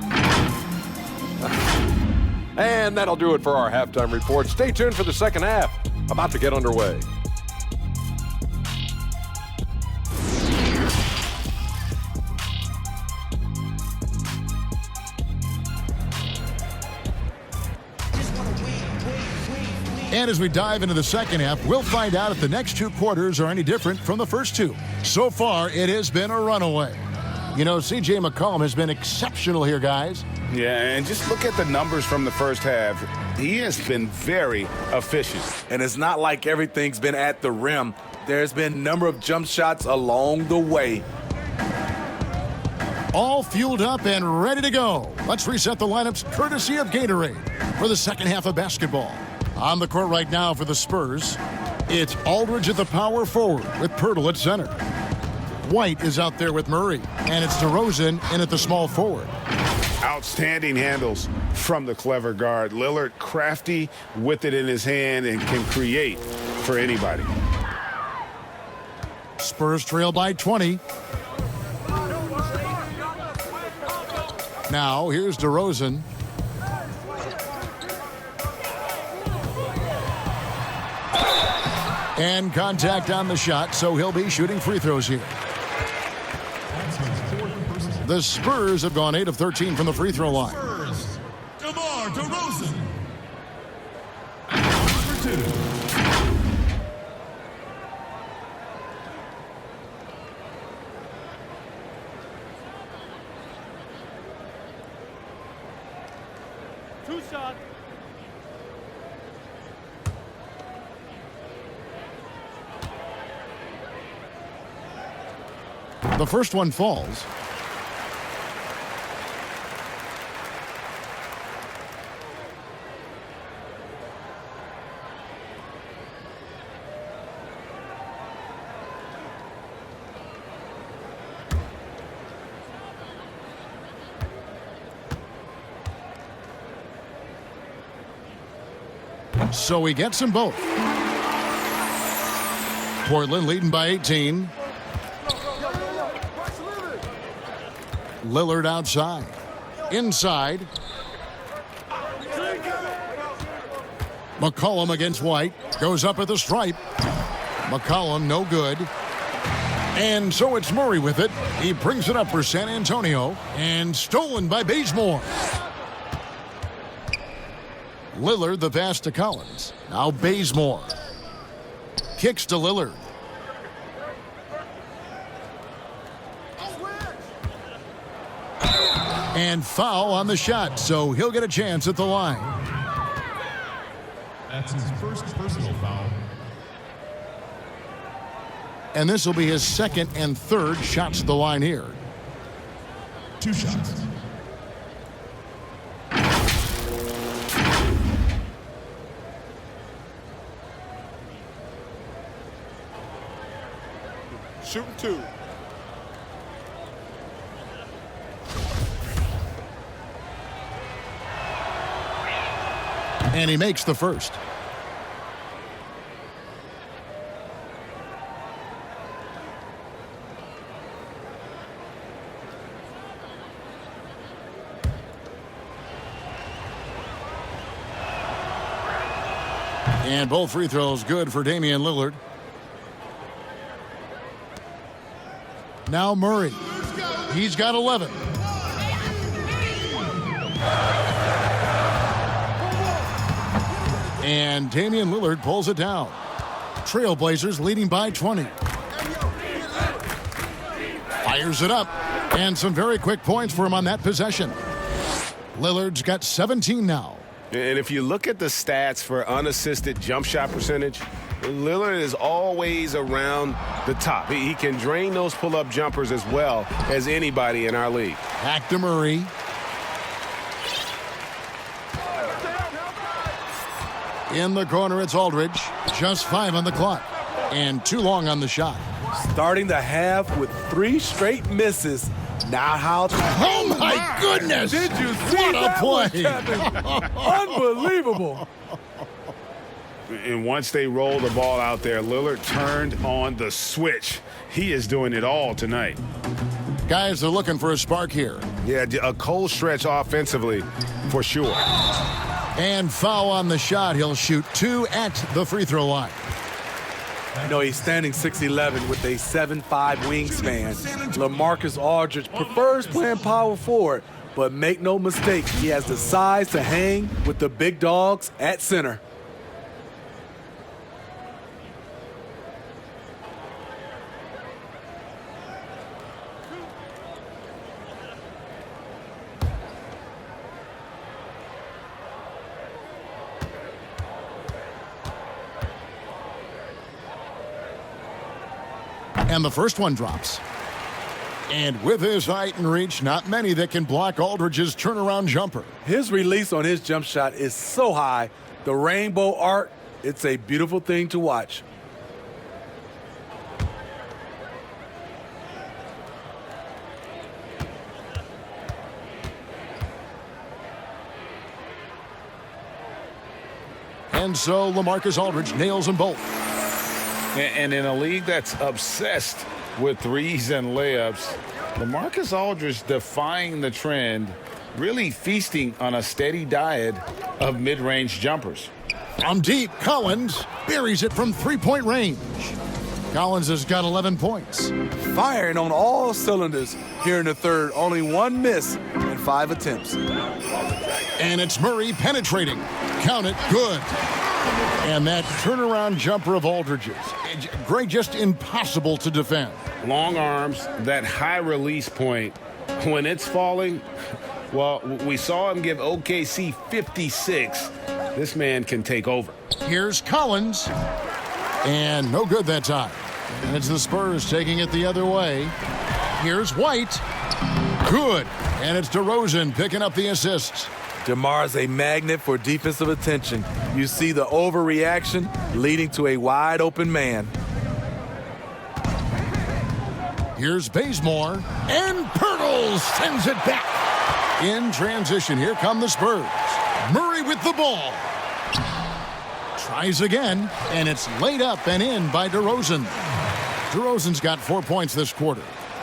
And that'll do it for our halftime report. Stay tuned for the second half. About to get underway. And as we dive into the second half, we'll find out if the next 2 quarters are any different from the first 2. So far, it has been a runaway. You know, C.J. McCollum has been exceptional here, guys. Yeah, and just look at the numbers from the first half. He has been very efficient. And it's not like everything's been at the rim. There's been a number of jump shots along the way. All fueled up and ready to go. Let's reset the lineups courtesy of Gatorade for the second half of basketball. On the court right now for the Spurs, it's Aldridge at the power forward with Poeltl at center. White is out there with Murray, and it's DeRozan in at the small forward. Outstanding handles from the clever guard. Lillard crafty with it in his hand and can create for anybody. Spurs trail by 20. Now here's DeRozan. And contact on the shot, so he'll be shooting free throws here. The Spurs have gone 8 of 13 from the free throw line. Spurs, DeMar DeRozan. Number 2. 2 shots. The first one falls. So he gets them both. Portland leading by 18. Lillard outside. Inside. McCollum against White. Goes up at the stripe. McCollum no good. And so it's Murray with it. He brings it up for San Antonio. And stolen by Bazemore. Lillard the pass to Collins. Now Bazemore. Kicks to Lillard. And foul on the shot, so he'll get a chance at the line. That's his first personal foul. And this will be his second and third shots at the line here. 2 shots. Shooting 2. And he makes the first. And both free throws good for Damian Lillard. Now Murray. He's got 11. And Damian Lillard pulls it down. Trailblazers leading by 20. Fires it up. And some very quick points for him on that possession. Lillard's got 17 now. And if you look at the stats for unassisted jump shot percentage, Lillard is always around the top. He can drain those pull-up jumpers as well as anybody in our league. Back to Murray. In the corner, it's Aldridge. Just 5 on the clock. And too long on the shot. Starting the half with 3 straight misses. Now how... Oh, my goodness! Did you see what that a one, play? Kevin? Unbelievable. And once they rolled the ball out there, Lillard turned on the switch. He is doing it all tonight. Guys are looking for a spark here. Yeah, a cold stretch offensively for sure. And foul on the shot. He'll shoot 2 at the free throw line. You know, he's standing 6'11" with a 7'5" wingspan. LaMarcus Aldridge prefers playing power forward, but make no mistake, he has the size to hang with the big dogs at center. And the first one drops. And with his height and reach, not many that can block Aldridge's turnaround jumper. His release on his jump shot is so high, the rainbow arc, it's a beautiful thing to watch. And so LaMarcus Aldridge nails them both. And in a league that's obsessed with threes and layups, LaMarcus Aldridge defying the trend, really feasting on a steady diet of mid-range jumpers. From deep, Collins buries it from three-point range. Collins has got 11 points. Firing on all cylinders here in the third. Only 1 miss in 5 attempts. And it's Murray penetrating. Count it, good. And that turnaround jumper of Aldridge's. Great, just impossible to defend. Long arms, that high release point. When it's falling, Well, we saw him give OKC 56. This man can take over. Here's Collins. And no good that time. And it's the Spurs taking it the other way. Here's White. Good. And it's DeRozan picking up the assists. DeMar's a magnet for defensive attention. You see the overreaction leading to a wide open man. Here's Bazemore. And Pirtle sends it back. In transition, here come the Spurs. Murray with the ball. Tries again, and it's laid up and in by DeRozan. DeRozan's got 4 points this quarter.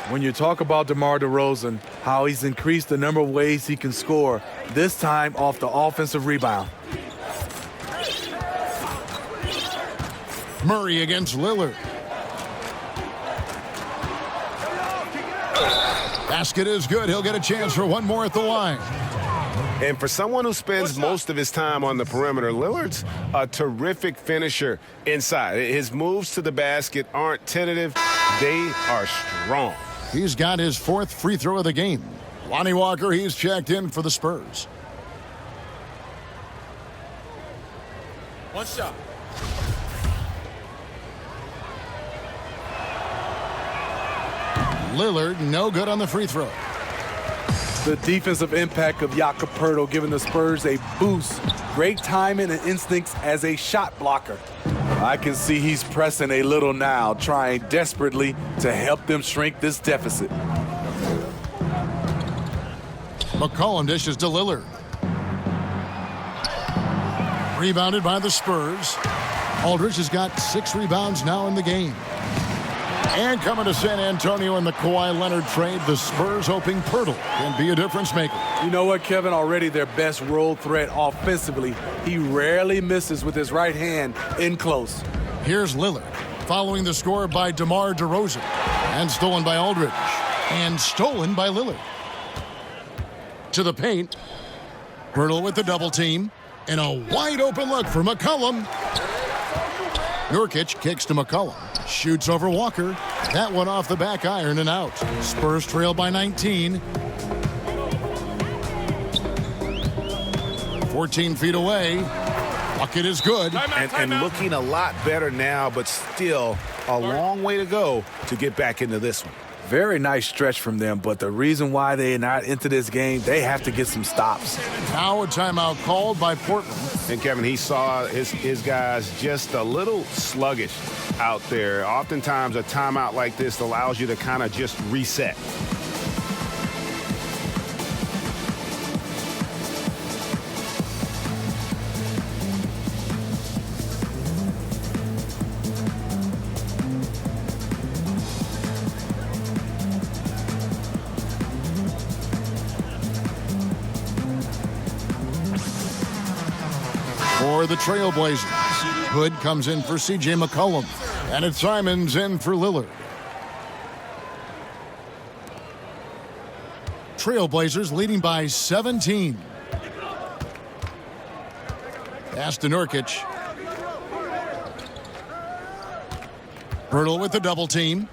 When you talk about DeMar DeRozan, how he's increased the number of ways he can score, this time off the offensive rebound. Murray against Lillard. Basket is good. He'll get a chance for one more at the line. And for someone who spends most of his time on the perimeter, Lillard's a terrific finisher inside. His moves to the basket aren't tentative. They are strong. He's got his 4th free throw of the game. Lonnie Walker, he's checked in for the Spurs. One shot. Lillard, no good on the free throw. The defensive impact of Jakob Poeltl giving the Spurs a boost. Great timing and instincts as a shot blocker. I can see he's pressing a little now, trying desperately to help them shrink this deficit. McCollum dishes to Lillard. Rebounded by the Spurs. Aldridge has got 6 rebounds now in the game. And coming to San Antonio in the Kawhi Leonard trade, the Spurs hoping Poeltl can be a difference maker. You know what, Kevin? Already their best road threat offensively. He rarely misses with his right hand in close. Here's Lillard, following the score by DeMar DeRozan. And stolen by Aldridge. And stolen by Lillard. To the paint. Poeltl with the double team. And a wide open look for McCollum. Nurkic kicks to McCollum. Shoots over Walker. That one off the back iron and out. Spurs trail by 19. 14 feet away. Bucket is good. And looking a lot better now, but still a long way to go to get back into this one. Very nice stretch from them, but the reason why they're not into this game, they have to get some stops. Now a timeout called by Portland. And Kevin, he saw his guys just a little sluggish out there. Oftentimes a timeout like this allows you to kind of just reset. For the Trailblazers, Hood comes in for C.J. McCollum, and it's Simons in for Lillard. Trailblazers leading by 17. Pass to Nurkic. Poeltl with the double team.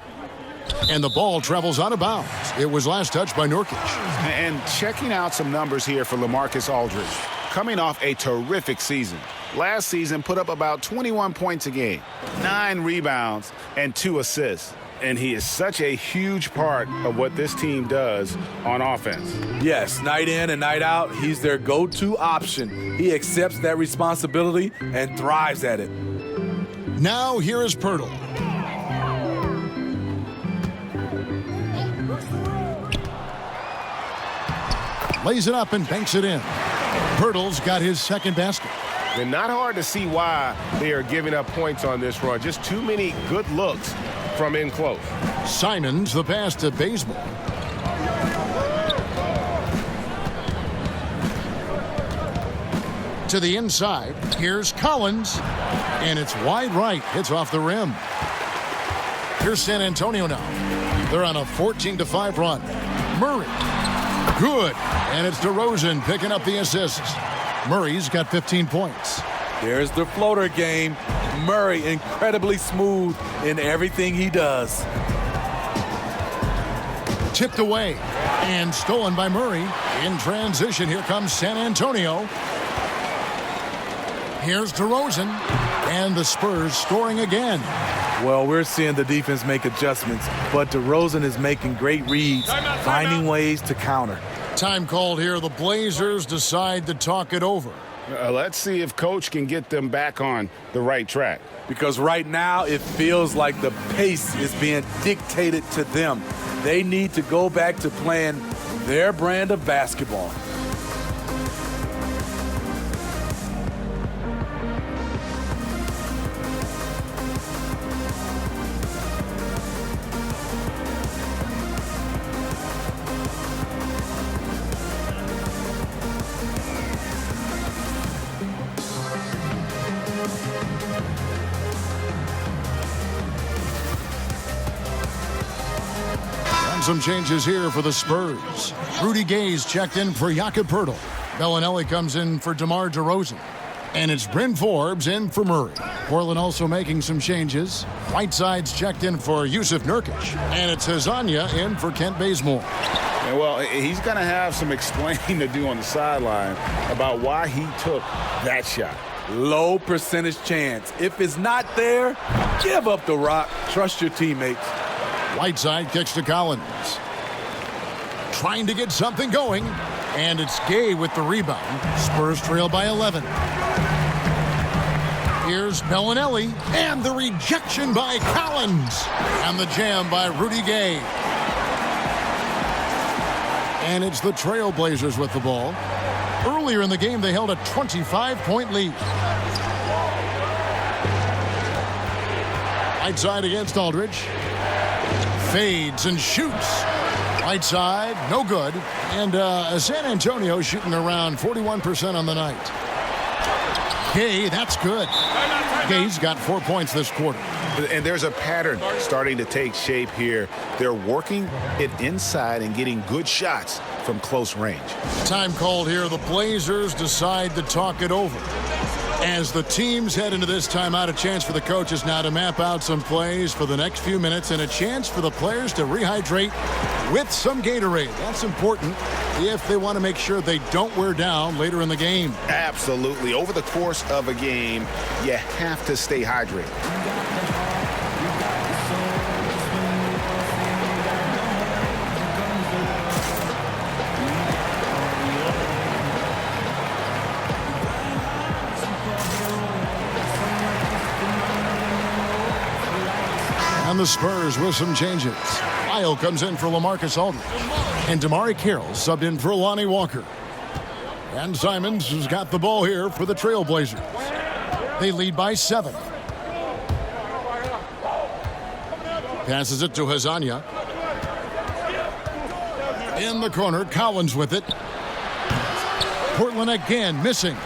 And the ball travels out of bounds. It was last touched by Nurkic. And checking out some numbers here for LaMarcus Aldridge. Coming off a terrific season. Last season put up about 21 points a game, 9 rebounds, and 2 assists. And he is such a huge part of what this team does on offense. Yes, night in and night out, he's their go-to option. He accepts that responsibility and thrives at it. Now here is Poeltl. Lays it up and banks it in. Poeltl's got his second basket. And not hard to see why they are giving up points on this run. Just too many good looks from in close. Simons the pass to Bazemore. To the inside. Here's Collins. And it's wide right. Hits off the rim. Here's San Antonio now. They're on a 14-5 run. Murray. Good. And it's DeRozan picking up the assists. Murray's got 15 points. There's the floater game. Murray incredibly smooth in everything he does. Tipped away and stolen by Murray. In transition, here comes San Antonio. Here's DeRozan, and the Spurs scoring again. Well, we're seeing the defense make adjustments, but DeRozan is making great reads, finding ways to counter. Time called here. The Blazers decide to talk it over. Let's see if Coach can get them back on the right track. Because right now it feels like the pace is being dictated to them. They need to go back to playing their brand of basketball. Some changes here for the Spurs. Rudy Gay's checked in for Jakob Poeltl. Bellinelli comes in for DeMar DeRozan. And it's Bryn Forbes in for Murray. Portland also making some changes. Whiteside's checked in for Jusuf Nurkic. And it's Hezonja in for Kent Bazemore. And well, he's going to have some explaining to do on the sideline about why he took that shot. Low percentage chance. If it's not there, give up the rock. Trust your teammates. Whiteside kicks to Collins. Trying to get something going. And it's Gay with the rebound. Spurs trail by 11. Here's Bellinelli. And the rejection by Collins. And the jam by Rudy Gay. And it's the Trailblazers with the ball. Earlier in the game, they held a 25-point lead. Whiteside against Aldridge. Fades and shoots. Whiteside, no good. And San Antonio shooting around 41% on the night. Gay, that's good. Gay's got 4 points this quarter. And there's a pattern starting to take shape here. They're working it inside and getting good shots from close range. Time called here. The Blazers decide to talk it over. As the teams head into this timeout, a chance for the coaches now to map out some plays for the next few minutes and a chance for the players to rehydrate with some Gatorade. That's important if they want to make sure they don't wear down later in the game. Absolutely. Over the course of a game, you have to stay hydrated. And the Spurs with some changes. Lyle comes in for LaMarcus Aldridge. And Damari Carroll subbed in for Lonnie Walker. And Simons has got the ball here for the Trailblazers. They lead by 7. Passes it to Hezonja. In the corner, Collins with it. Portland again missing.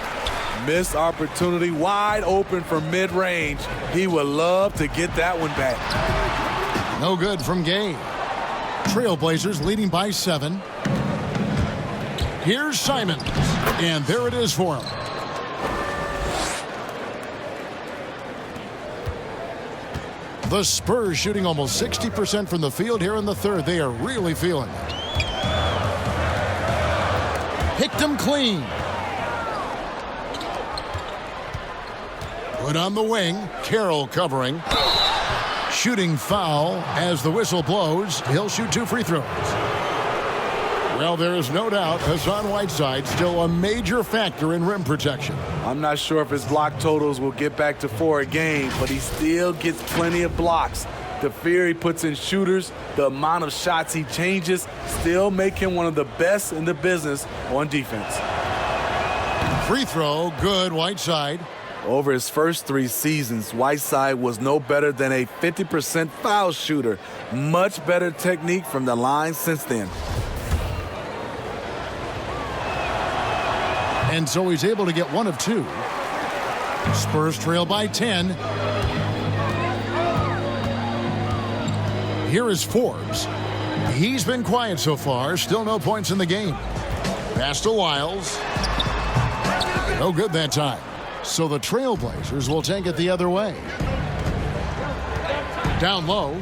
Missed opportunity, wide open for mid-range. He would love to get that one back. No good from Gay. Trailblazers leading by 7. Here's Simons. And there it is for him. The Spurs shooting almost 60% from the field here in the third. They are really feeling it. Picked him clean. Put on the wing. Carroll covering. Shooting foul as the whistle blows. He'll shoot 2 free throws. Well, there is no doubt Hassan Whiteside still a major factor in rim protection. I'm not sure if his block totals will get back to 4 a game, but he still gets plenty of blocks. The fear he puts in shooters, the amount of shots he changes, still make him one of the best in the business on defense. Free throw, good, Whiteside. Over his first 3 seasons, Whiteside was no better than a 50% foul shooter. Much better technique from the line since then. And so he's able to get 1 of 2. Spurs trail by 10. Here is Forbes. He's been quiet so far. Still no points in the game. Pass to Lyles. No good that time. So the Trailblazers will take it the other way. Down low.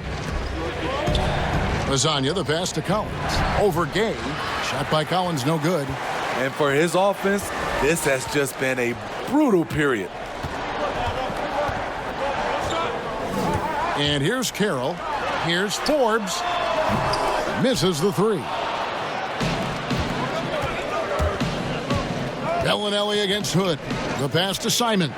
Lasagna, the pass to Collins. Over Gay. Shot by Collins, no good. And for his offense, this has just been a brutal period. And here's Carroll. Here's Forbes. Misses the three. Bellinelli against Hood. The pass to Simons.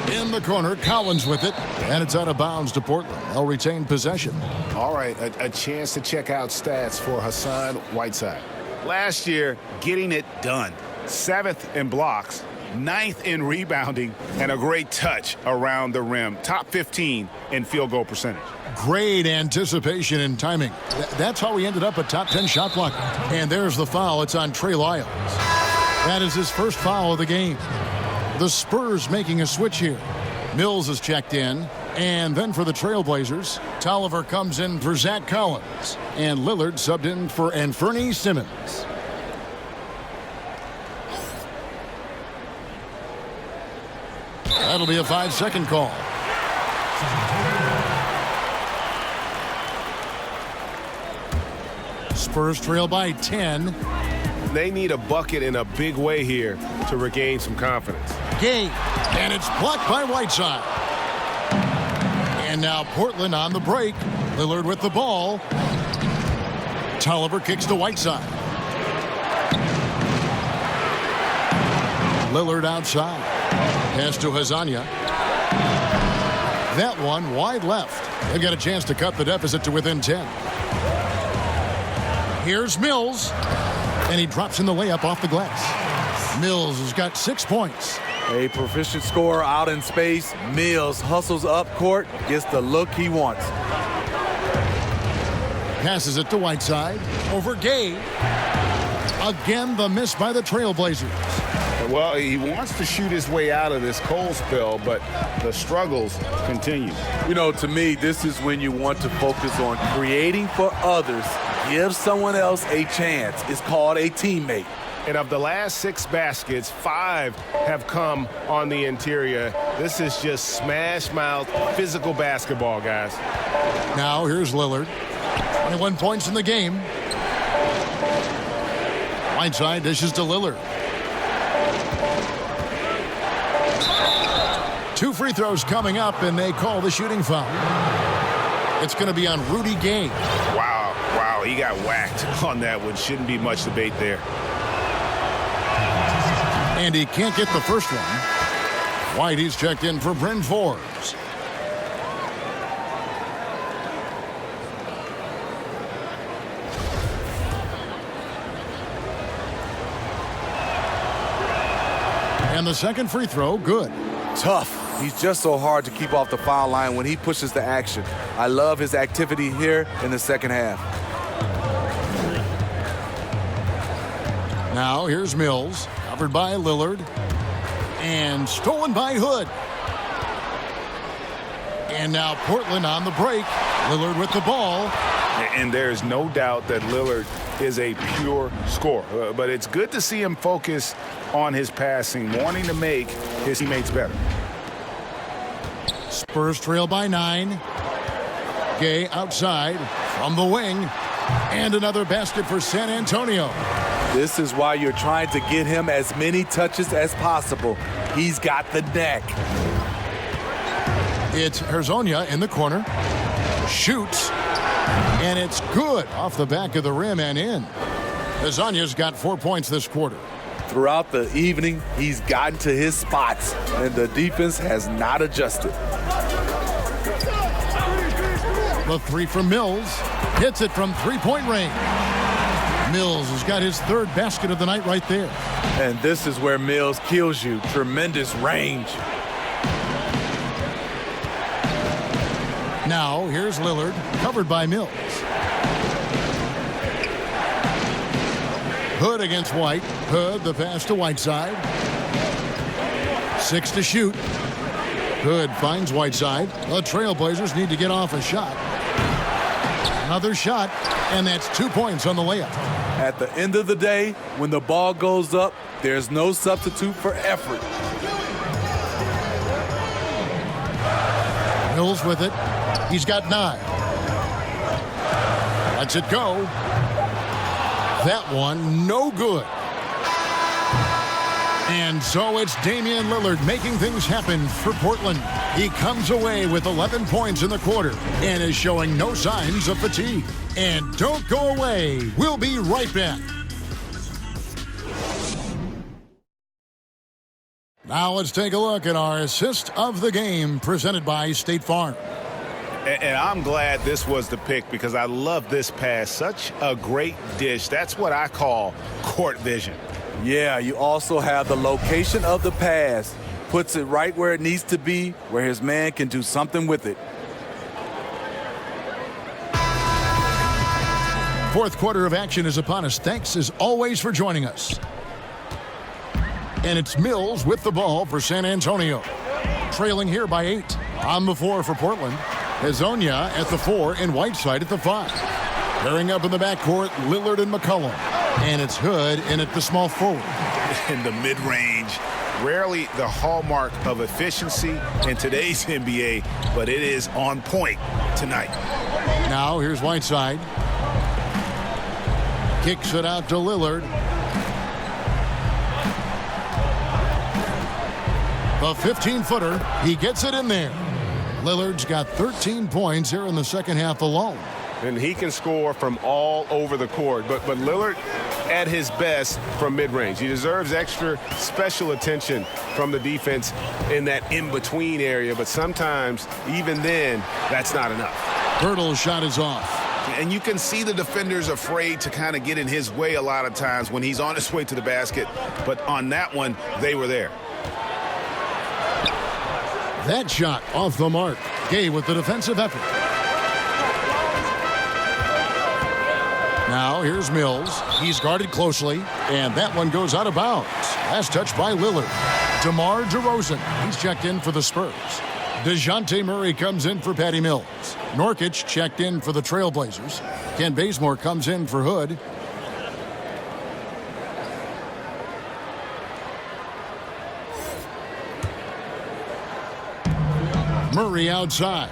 In the corner, Collins with it. And it's out of bounds to Portland. They'll retain possession. All right, a chance to check out stats for Hassan Whiteside. Last year, getting it done. 7th in blocks, 9th in rebounding, and a great touch around the rim. Top 15 in field goal percentage. Great anticipation and timing. That's how he ended up a top 10 shot blocker. And there's the foul. It's on Trey Lyles. That is his first foul of the game. The Spurs making a switch here. Mills is checked in. And then for the Trailblazers, Tolliver comes in for Zach Collins. And Lillard subbed in for Anfernee Simmons. That'll be a 5-second call. Spurs trail by 10. They need a bucket in a big way here to regain some confidence. Gay, and it's blocked by Whiteside. And now Portland on the break. Lillard with the ball. Tolliver kicks to Whiteside. Lillard outside. Pass to Lasagna. That one wide left. They've got a chance to cut the deficit to within 10. Here's Mills. And he drops in the layup off the glass. Mills has got 6 points. A proficient scorer out in space. Mills hustles up court, gets the look he wants. Passes it to Whiteside. Over Gay. Again, the miss by the Trailblazers. Well, he wants to shoot his way out of this cold spell, but the struggles continue. You know, to me, this is when you want to focus on creating for others. Give someone else a chance. It's called a teammate. And of the last 6 baskets, 5 have come on the interior. This is just smash-mouth physical basketball, guys. Now here's Lillard. 21 points in the game. Whiteside dishes to Lillard. 2 free throws coming up, and they call the shooting foul. It's going to be on Rudy Gay. Wow, he got whacked on that one. Shouldn't be much debate there. And he can't get the first one. White, he's checked in for Bryn Forbes. And the second free throw, good. Tough. He's just so hard to keep off the foul line when he pushes the action. I love his activity here in the second half. Now here's Mills, covered by Lillard, and stolen by Hood. And now Portland on the break. Lillard with the ball. And there's no doubt that Lillard is a pure scorer. But it's good to see him focus on his passing, wanting to make his teammates better. Spurs trail by 9. Gay outside from the wing. And another basket for San Antonio. This is why you're trying to get him as many touches as possible. He's got the neck. It's Hezonja in the corner. Shoots. And it's good off the back of the rim and in. Hezonja's got 4 points this quarter. Throughout the evening, he's gotten to his spots, and the defense has not adjusted. The three from Mills. Hits it from three-point range. Mills has got his third basket of the night right there. And this is where Mills kills you. Tremendous range. Now, here's Lillard, covered by Mills. Hood against White. Hood, the pass to Whiteside. 6 to shoot. Hood finds Whiteside. The Trailblazers need to get off a shot. Another shot, and that's 2 points on the layup. At the end of the day, when the ball goes up, there's no substitute for effort. Mills with it. He's got 9. Lets it go. That one, no good. And so it's Damian Lillard making things happen for Portland. He comes away with 11 points in the quarter and is showing no signs of fatigue. And don't go away. We'll be right back. Now let's take a look at our assist of the game presented by State Farm. And I'm glad this was the pick because I love this pass. Such a great dish. That's what I call court vision. Yeah, you also have the location of the pass. Puts it right where it needs to be, where his man can do something with it. Fourth quarter of action is upon us. Thanks as always for joining us. And it's Mills with the ball for San Antonio. Trailing here by 8. On the 4 for Portland. Hezonja at the 4 and Whiteside at the 5. Pairing up in the backcourt, Lillard and McCollum. And it's Hood in at the small forward. In the mid-range, rarely the hallmark of efficiency in today's NBA, but it is on point tonight. Now here's Whiteside. Kicks it out to Lillard. The 15-footer, he gets it in there. Lillard's got 13 points here in the second half alone. And he can score from all over the court. But Lillard at his best from mid-range. He deserves extra special attention from the defense in that in-between area. But sometimes, even then, that's not enough. Hurdle's shot is off. And you can see the defenders afraid to kind of get in his way a lot of times when he's on his way to the basket. But on that one, they were there. That shot off the mark. Gay with the defensive effort. Now here's Mills. He's guarded closely, and that one goes out of bounds. Last touch by Lillard. DeMar DeRozan. He's checked in for the Spurs. DeJounte Murray comes in for Patty Mills. Nurkic checked in for the Trailblazers. Ken Bazemore comes in for Hood. Murray outside.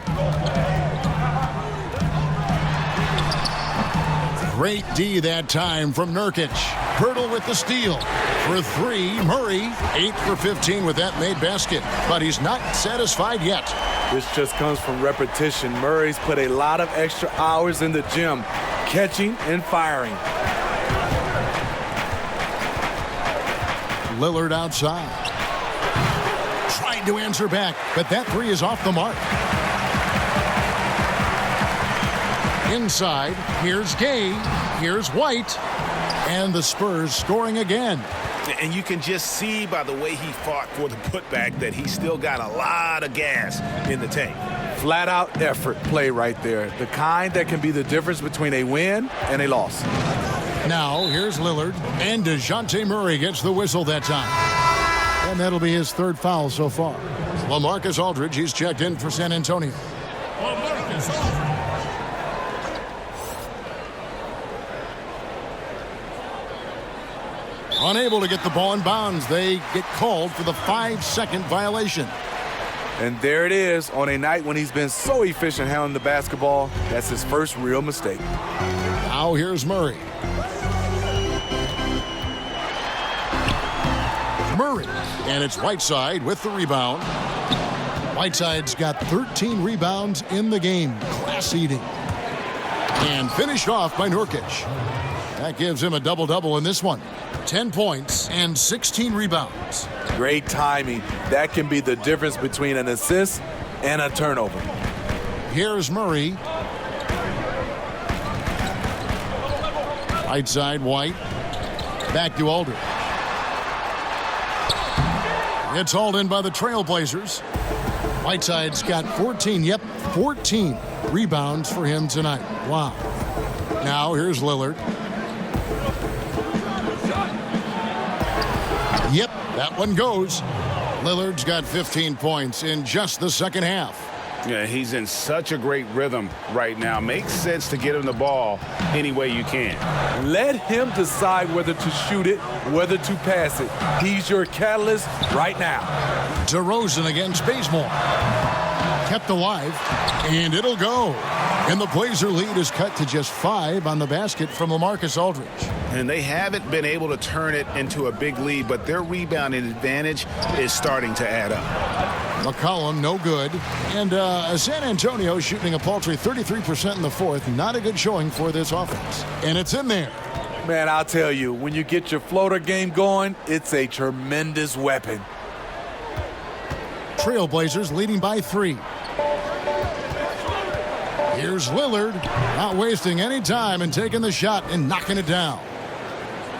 Great D that time from Nurkic. Hurdle with the steal. For 3, Murray, 8 for 15 with that made basket. But he's not satisfied yet. This just comes from repetition. Murray's put a lot of extra hours in the gym, catching and firing. Lillard outside. Trying to answer back, but that 3 is off the mark. Inside, here's Gay, here's White, and the Spurs scoring again. And you can just see by the way he fought for the putback that he still got a lot of gas in the tank. Flat out effort play right there. The kind that can be the difference between a win and a loss. Now, here's Lillard, and DeJounte Murray gets the whistle that time. And that'll be his 3rd foul so far. LaMarcus Aldridge, he's checked in for San Antonio. LaMarcus Aldridge. Unable to get the ball in bounds. They get called for the 5-second violation. And there it is on a night when he's been so efficient handling the basketball. That's his first real mistake. Now here's Murray. Murray. And it's Whiteside with the rebound. Whiteside's got 13 rebounds in the game. Class eating. And finished off by Nurkic. That gives him a double-double in this one. 10 points and 16 rebounds. Great timing. That can be the difference between an assist and a turnover. Here's Murray. Right side, White. Back to Aldridge. It's hauled in by the Trailblazers. Whiteside's got 14 rebounds for him tonight. Wow. Now here's Lillard. Yep, that one goes. Lillard's got 15 points in just the second half. Yeah, he's in such a great rhythm right now. Makes sense to get him the ball any way you can. Let him decide whether to shoot it, whether to pass it. He's your catalyst right now. DeRozan against Bazemore. kept alive, and it'll go. And the Blazer lead is cut to just 5 on the basket from LaMarcus Aldridge. And they haven't been able to turn it into a big lead, but their rebounding advantage is starting to add up. McCollum, no good. And San Antonio shooting a paltry 33% in the fourth. Not a good showing for this offense. And it's in there. Man, I'll tell you, when you get your floater game going, it's a tremendous weapon. Trailblazers leading by 3. Here's Lillard, not wasting any time and taking the shot and knocking it down.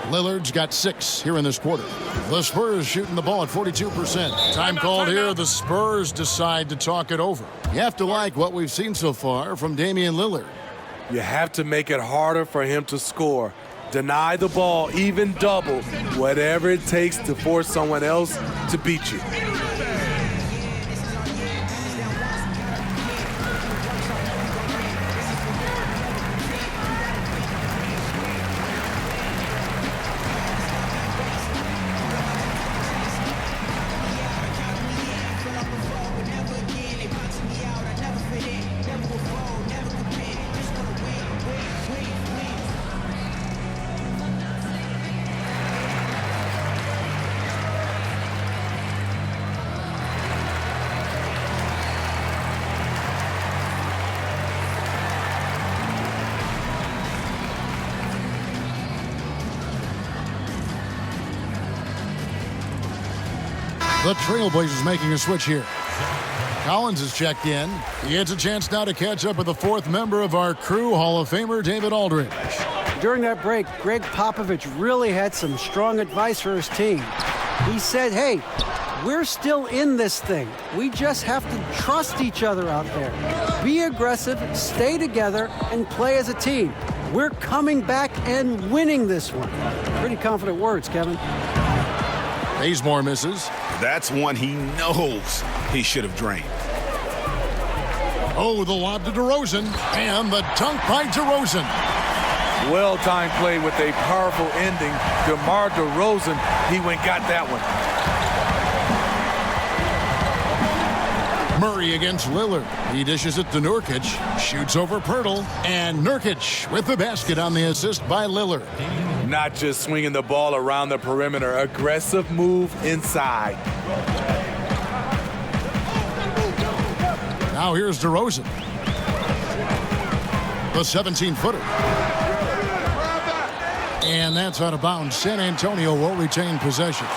Lillard's got 6 here in this quarter. The Spurs shooting the ball at 42%. Time called here. The Spurs decide to talk it over. You have to like what we've seen so far from Damian Lillard. You have to make it harder for him to score. Deny the ball, even double, whatever it takes to force someone else to beat you. The Trailblazers making a switch here. Collins is checked in. He gets a chance now to catch up with the 4th member of our crew, Hall of Famer David Aldridge. During that break, Greg Popovich really had some strong advice for his team. He said, hey, we're still in this thing. We just have to trust each other out there. Be aggressive, stay together, and play as a team. We're coming back and winning this one. Pretty confident words, Kevin. Bazemore misses. That's one he knows he should have drained. Oh, the lob to DeRozan, and the dunk by DeRozan. Well-timed play with a powerful ending. DeMar DeRozan, he went got that one. Murray against Lillard. He dishes it to Nurkic, shoots over Pirtle, and Nurkic with the basket on the assist by Lillard. Not just swinging the ball around the perimeter, aggressive move inside. Now here's DeRozan. The 17-footer. And that's out of bounds. San Antonio will retain possession.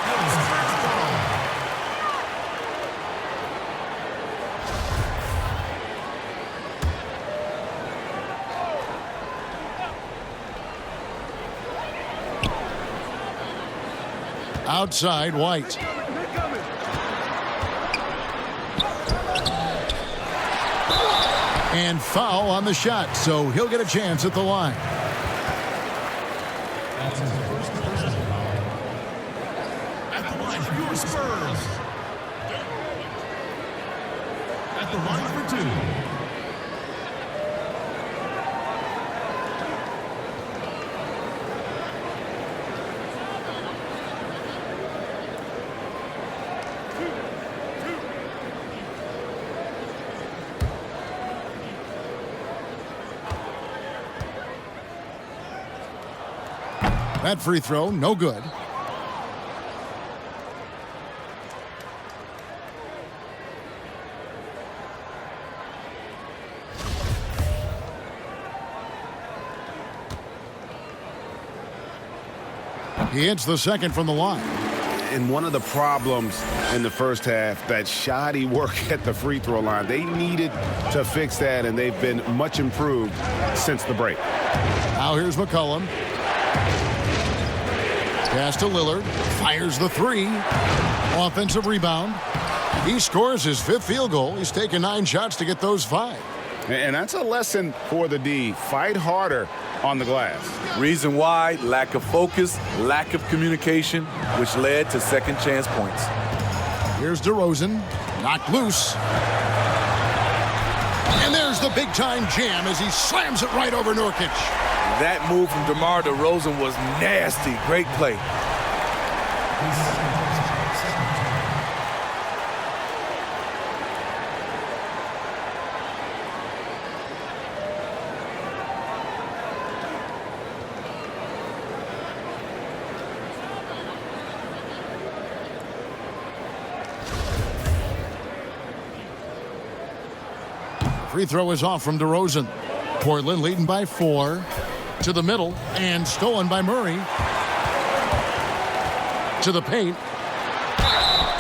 Outside, White. And foul on the shot, so he'll get a chance at the line. At the line for your Spurs. At the line for 2. That free throw, no good. He hits the second from the line. And one of the problems in the first half, that shoddy work at the free throw line. They needed to fix that, and they've been much improved since the break. Now here's McCollum. Pass to Lillard. Fires the 3. Offensive rebound. He scores his 5th field goal. He's taken 9 shots to get those 5. And that's a lesson for the D. Fight harder on the glass. Reason why: lack of focus, lack of communication, which led to second chance points. Here's DeRozan. Knocked loose. And there's the big-time jam as he slams it right over Nurkic. That move from DeMar DeRozan was nasty. Great play. Free throw is off from DeRozan. Portland leading by 4. To the middle and stolen by Murray. To the paint.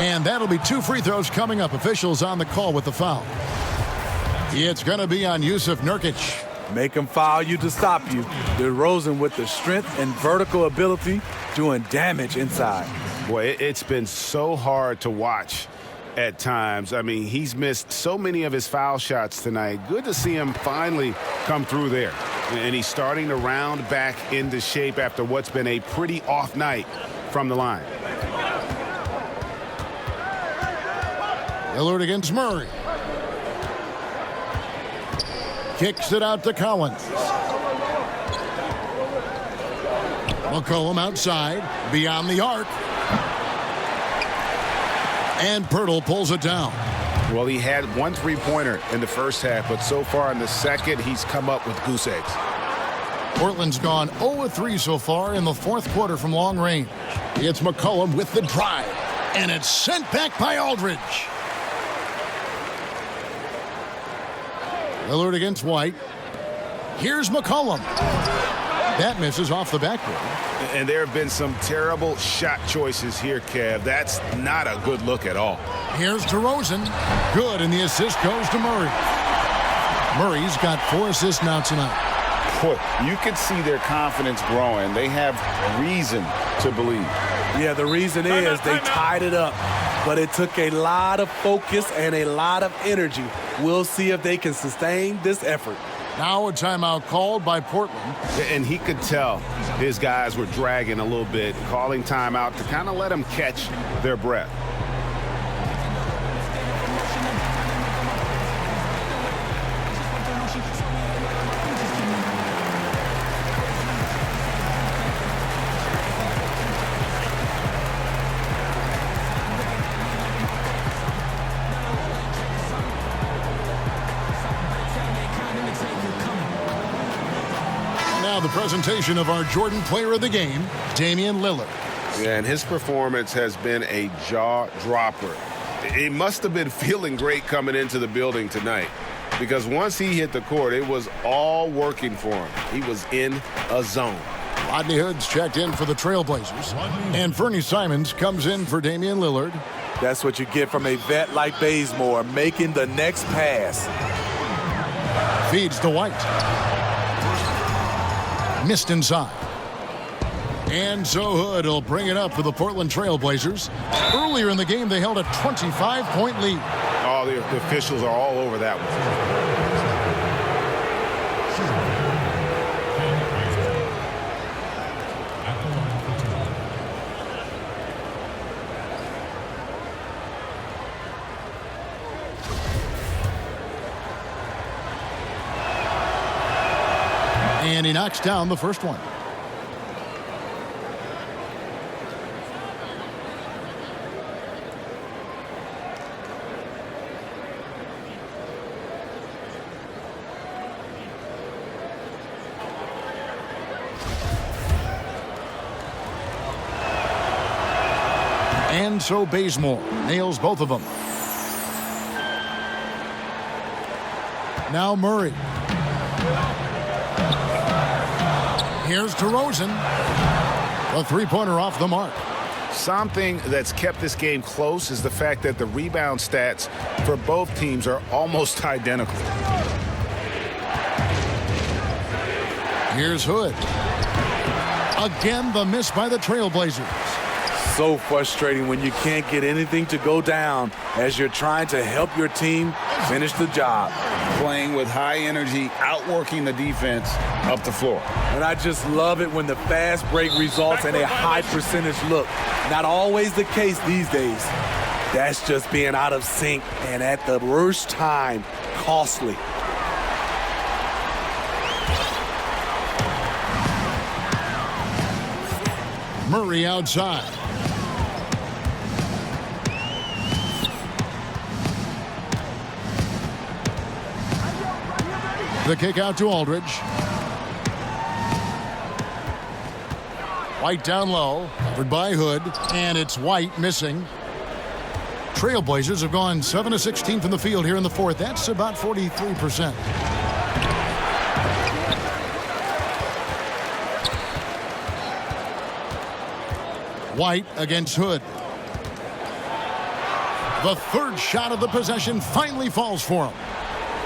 And that'll be 2 free throws coming up. Officials on the call with the foul. It's going to be on Jusuf Nurkic. Make him foul you to stop you. DeRozan with the strength and vertical ability doing damage inside. Boy, it's been so hard to watch at times. I mean, he's missed so many of his foul shots tonight. Good to see him finally come through there. And he's starting to round back into shape after what's been a pretty off night from the line. Lillard against Murray. Kicks it out to Collins. McCollum outside, beyond the arc. And Pirtle pulls it down. Well, he had 1 3-pointer in the first half, but so far in the second, he's come up with goose eggs. Portland's gone 0-3 so far in the 4th quarter from long range. It's McCollum with the drive, and it's sent back by Aldridge. Lillard against White. Here's McCollum. That misses off the backboard. And there have been some terrible shot choices here, Kev. That's not a good look at all. Here's DeRozan. Good, and the assist goes to Murray. Murray's got 4 assists now tonight. Boy, you can see their confidence growing. They have reason to believe. Yeah, the reason is they tied it up. But it took a lot of focus and a lot of energy. We'll see if they can sustain this effort. Now a timeout called by Portland. And he could tell his guys were dragging a little bit, calling timeout to kind of let them catch their breath. The presentation of our Jordan Player of the Game, Damian Lillard. Yeah, and his performance has been a jaw-dropper. He must have been feeling great coming into the building tonight because once he hit the court, it was all working for him. He was in a zone. Rodney Hood's checked in for the Trailblazers, and Fernie Simons comes in for Damian Lillard. That's what you get from a vet like Bazemore, making the next pass. Feeds to White. Missed inside. And so Hood will bring it up for the Portland Trailblazers. Earlier in the game, they held a 25-point lead. Oh, the officials are all over that one. And he knocks down the first one. And so Bazemore nails both of them. Now Murray. Here's DeRozan. A 3-pointer off the mark. Something that's kept this game close is the fact that the rebound stats for both teams are almost identical. Here's Hood. Again, the miss by the Trailblazers. So frustrating when you can't get anything to go down as you're trying to help your team finish the job. Playing with high energy, outworking the defense up the floor. And I just love it when the fast break results in a high percentage look. Not always the case these days. That's just being out of sync and at the worst time, costly. Murray outside. The kick out to Aldridge. White down low, covered by Hood, and it's White missing. Trailblazers have gone 7 of 16 from the field here in the fourth. That's about 43%. White against Hood. The third shot of the possession finally falls for him.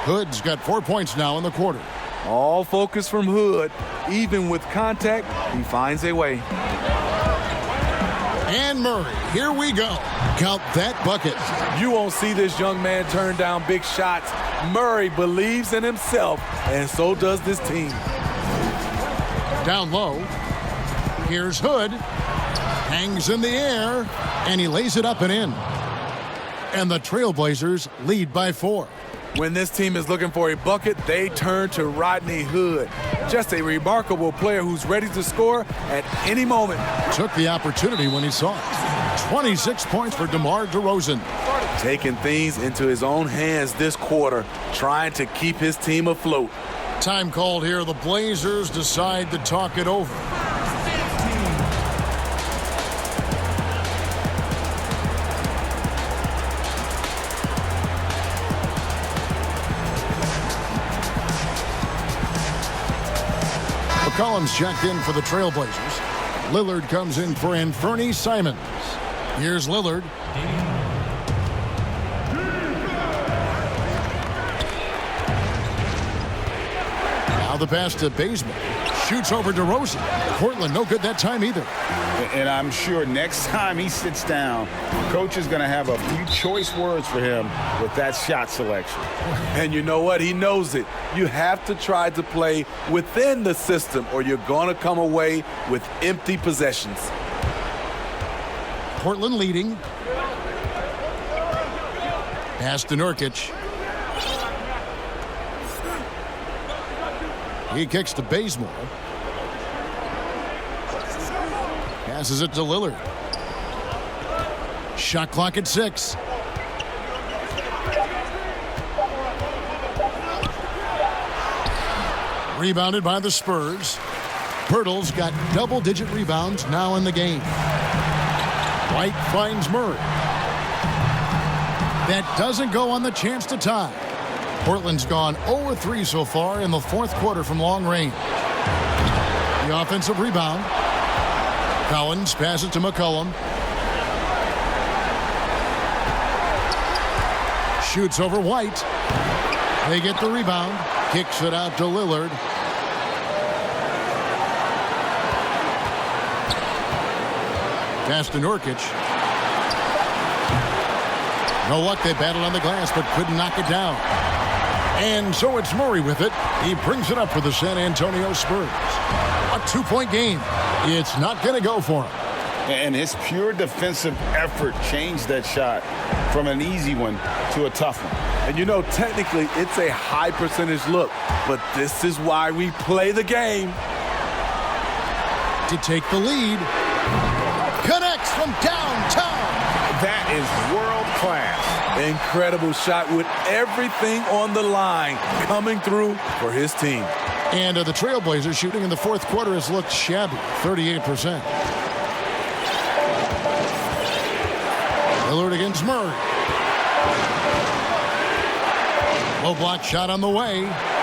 Hood's got 4 points now in the quarter. All focus from Hood. Even with contact, he finds a way. And Murray, here we go. Count that bucket. You won't see this young man turn down big shots. Murray believes in himself, and so does this team. Down low. Here's Hood. Hangs in the air, and he lays it up and in. And the Trailblazers lead by 4. When this team is looking for a bucket, they turn to Rodney Hood. Just a remarkable player who's ready to score at any moment. Took the opportunity when he saw it. 26 points for DeMar DeRozan. Taking things into his own hands this quarter, trying to keep his team afloat. Time called here. The Blazers decide to talk it over. McCollum's checked in for the Trailblazers. Lillard comes in for Anfernee Simons. Here's Lillard. Now the pass to Bazemore. Shoots over DeRozan. Portland no good that time either. And I'm sure next time he sits down, coach is going to have a few choice words for him with that shot selection. And you know what? He knows it. You have to try to play within the system or you're going to come away with empty possessions. Portland leading. Pass to Nurkic. He kicks to Bazemore. Passes it to Lillard. Shot clock at 6. Rebounded by the Spurs. Pirtle's got double-digit rebounds now in the game. White finds Murray. That doesn't go on the chance to tie. Portland's gone 0-3 so far in the fourth quarter from long range. The offensive rebound. Collins passes to McCollum. Shoots over White. They get the rebound. Kicks it out to Lillard. Pass to Nurkic. No luck. They battled on the glass but couldn't knock it down. And so it's Murray with it. He brings it up for the San Antonio Spurs. A 2-point game. It's not going to go for him. And his pure defensive effort changed that shot from an easy one to a tough one. And you know, technically, it's a high percentage look, but this is why we play the game. To take the lead. Connects from downtown. That is world class. Incredible shot with everything on the line coming through for his team. And the Trailblazers shooting in the fourth quarter has looked shabby, 38%. Lillard against Murray. Low block shot on the way.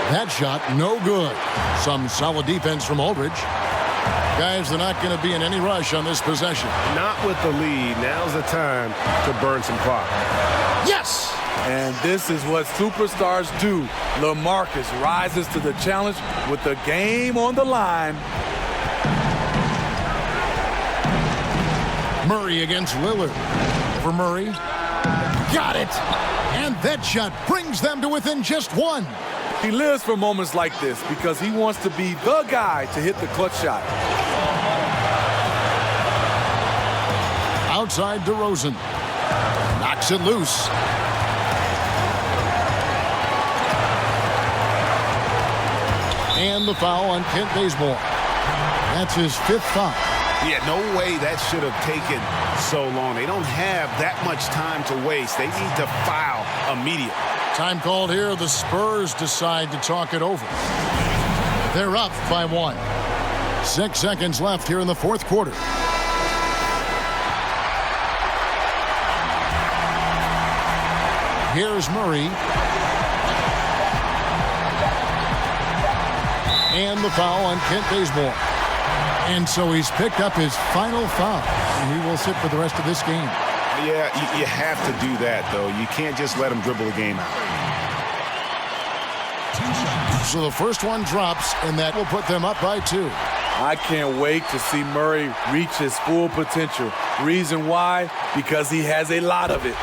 That shot no good. Some solid defense from Aldridge. Guys, they're not going to be in any rush on this possession. Not with the lead. Now's the time to burn some clock. Yes! And this is what superstars do. LaMarcus rises to the challenge with the game on the line. Murray against Lillard. For Murray. Got it! And that shot brings them to within just one. He lives for moments like this because he wants to be the guy to hit the clutch shot. Outside DeRozan. Knocks it loose. And the foul on Kent Bazemore. That's his 5th foul. Yeah, no way that should have taken so long. They don't have that much time to waste. They need to foul immediately. Time called here. The Spurs decide to talk it over. They're up by 1. 6 seconds left here in the fourth quarter. Here's Murray. And the foul on Kent Bazemore. And so he's picked up his final foul. And he will sit for the rest of this game. Yeah, you have to do that, though. You can't just let him dribble the game out. So the first one drops, and that will put them up by 2. I can't wait to see Murray reach his full potential. Reason why? Because he has a lot of it.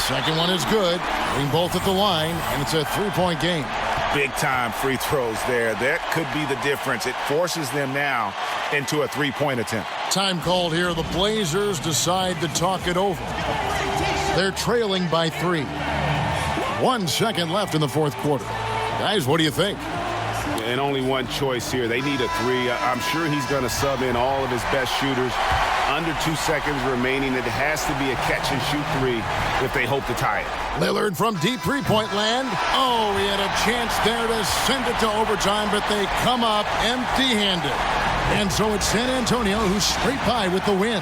Second one is good. Being both at the line, and it's a 3-point game. Big-time free throws there. That could be the difference. It forces them now into a 3-point attempt. Time called here. The Blazers decide to talk it over. They're trailing by 3. 1 second left in the fourth quarter. Guys, what do you think? And only one choice here. They need a 3. I'm sure he's going to sub in all of his best shooters. Under 2 seconds remaining. It has to be a catch-and-shoot 3 if they hope to tie it. Lillard from deep three-point land. Oh, he had a chance there to send it to overtime, but they come up empty-handed. And so it's San Antonio who's straight by with the win.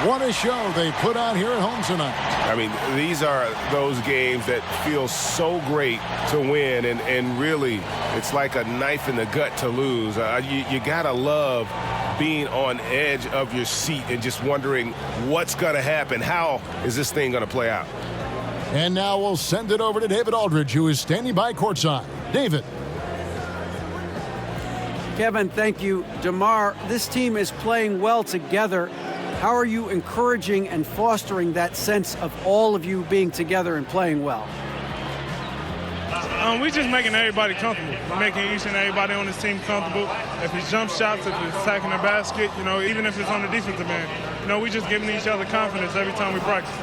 What a show they put on here at home tonight. I mean, these are those games that feel so great to win, and really, it's like a knife in the gut to lose. You got to love being on edge of your seat and just wondering what's going to happen. How is this thing going to play out? And now we'll send it over to David Aldridge, who is standing by courtside. David. Kevin, thank you. DeMar, this team is playing well together. How are you encouraging and fostering that sense of all of you being together and playing well? We're just making everybody comfortable. We're making each and everybody on this team comfortable. If it's jump shots, if it's attacking the basket, even if it's on the defensive end, we're just giving each other confidence every time we practice.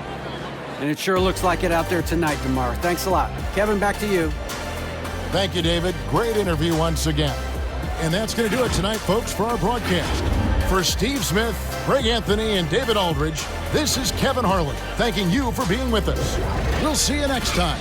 And it sure looks like it out there tonight, DeMar. Thanks a lot. Kevin, back to you. Thank you, David. Great interview once again. And that's going to do it tonight, folks, for our broadcast. For Steve Smith, Greg Anthony, and David Aldridge, this is Kevin Harlan thanking you for being with us. We'll see you next time.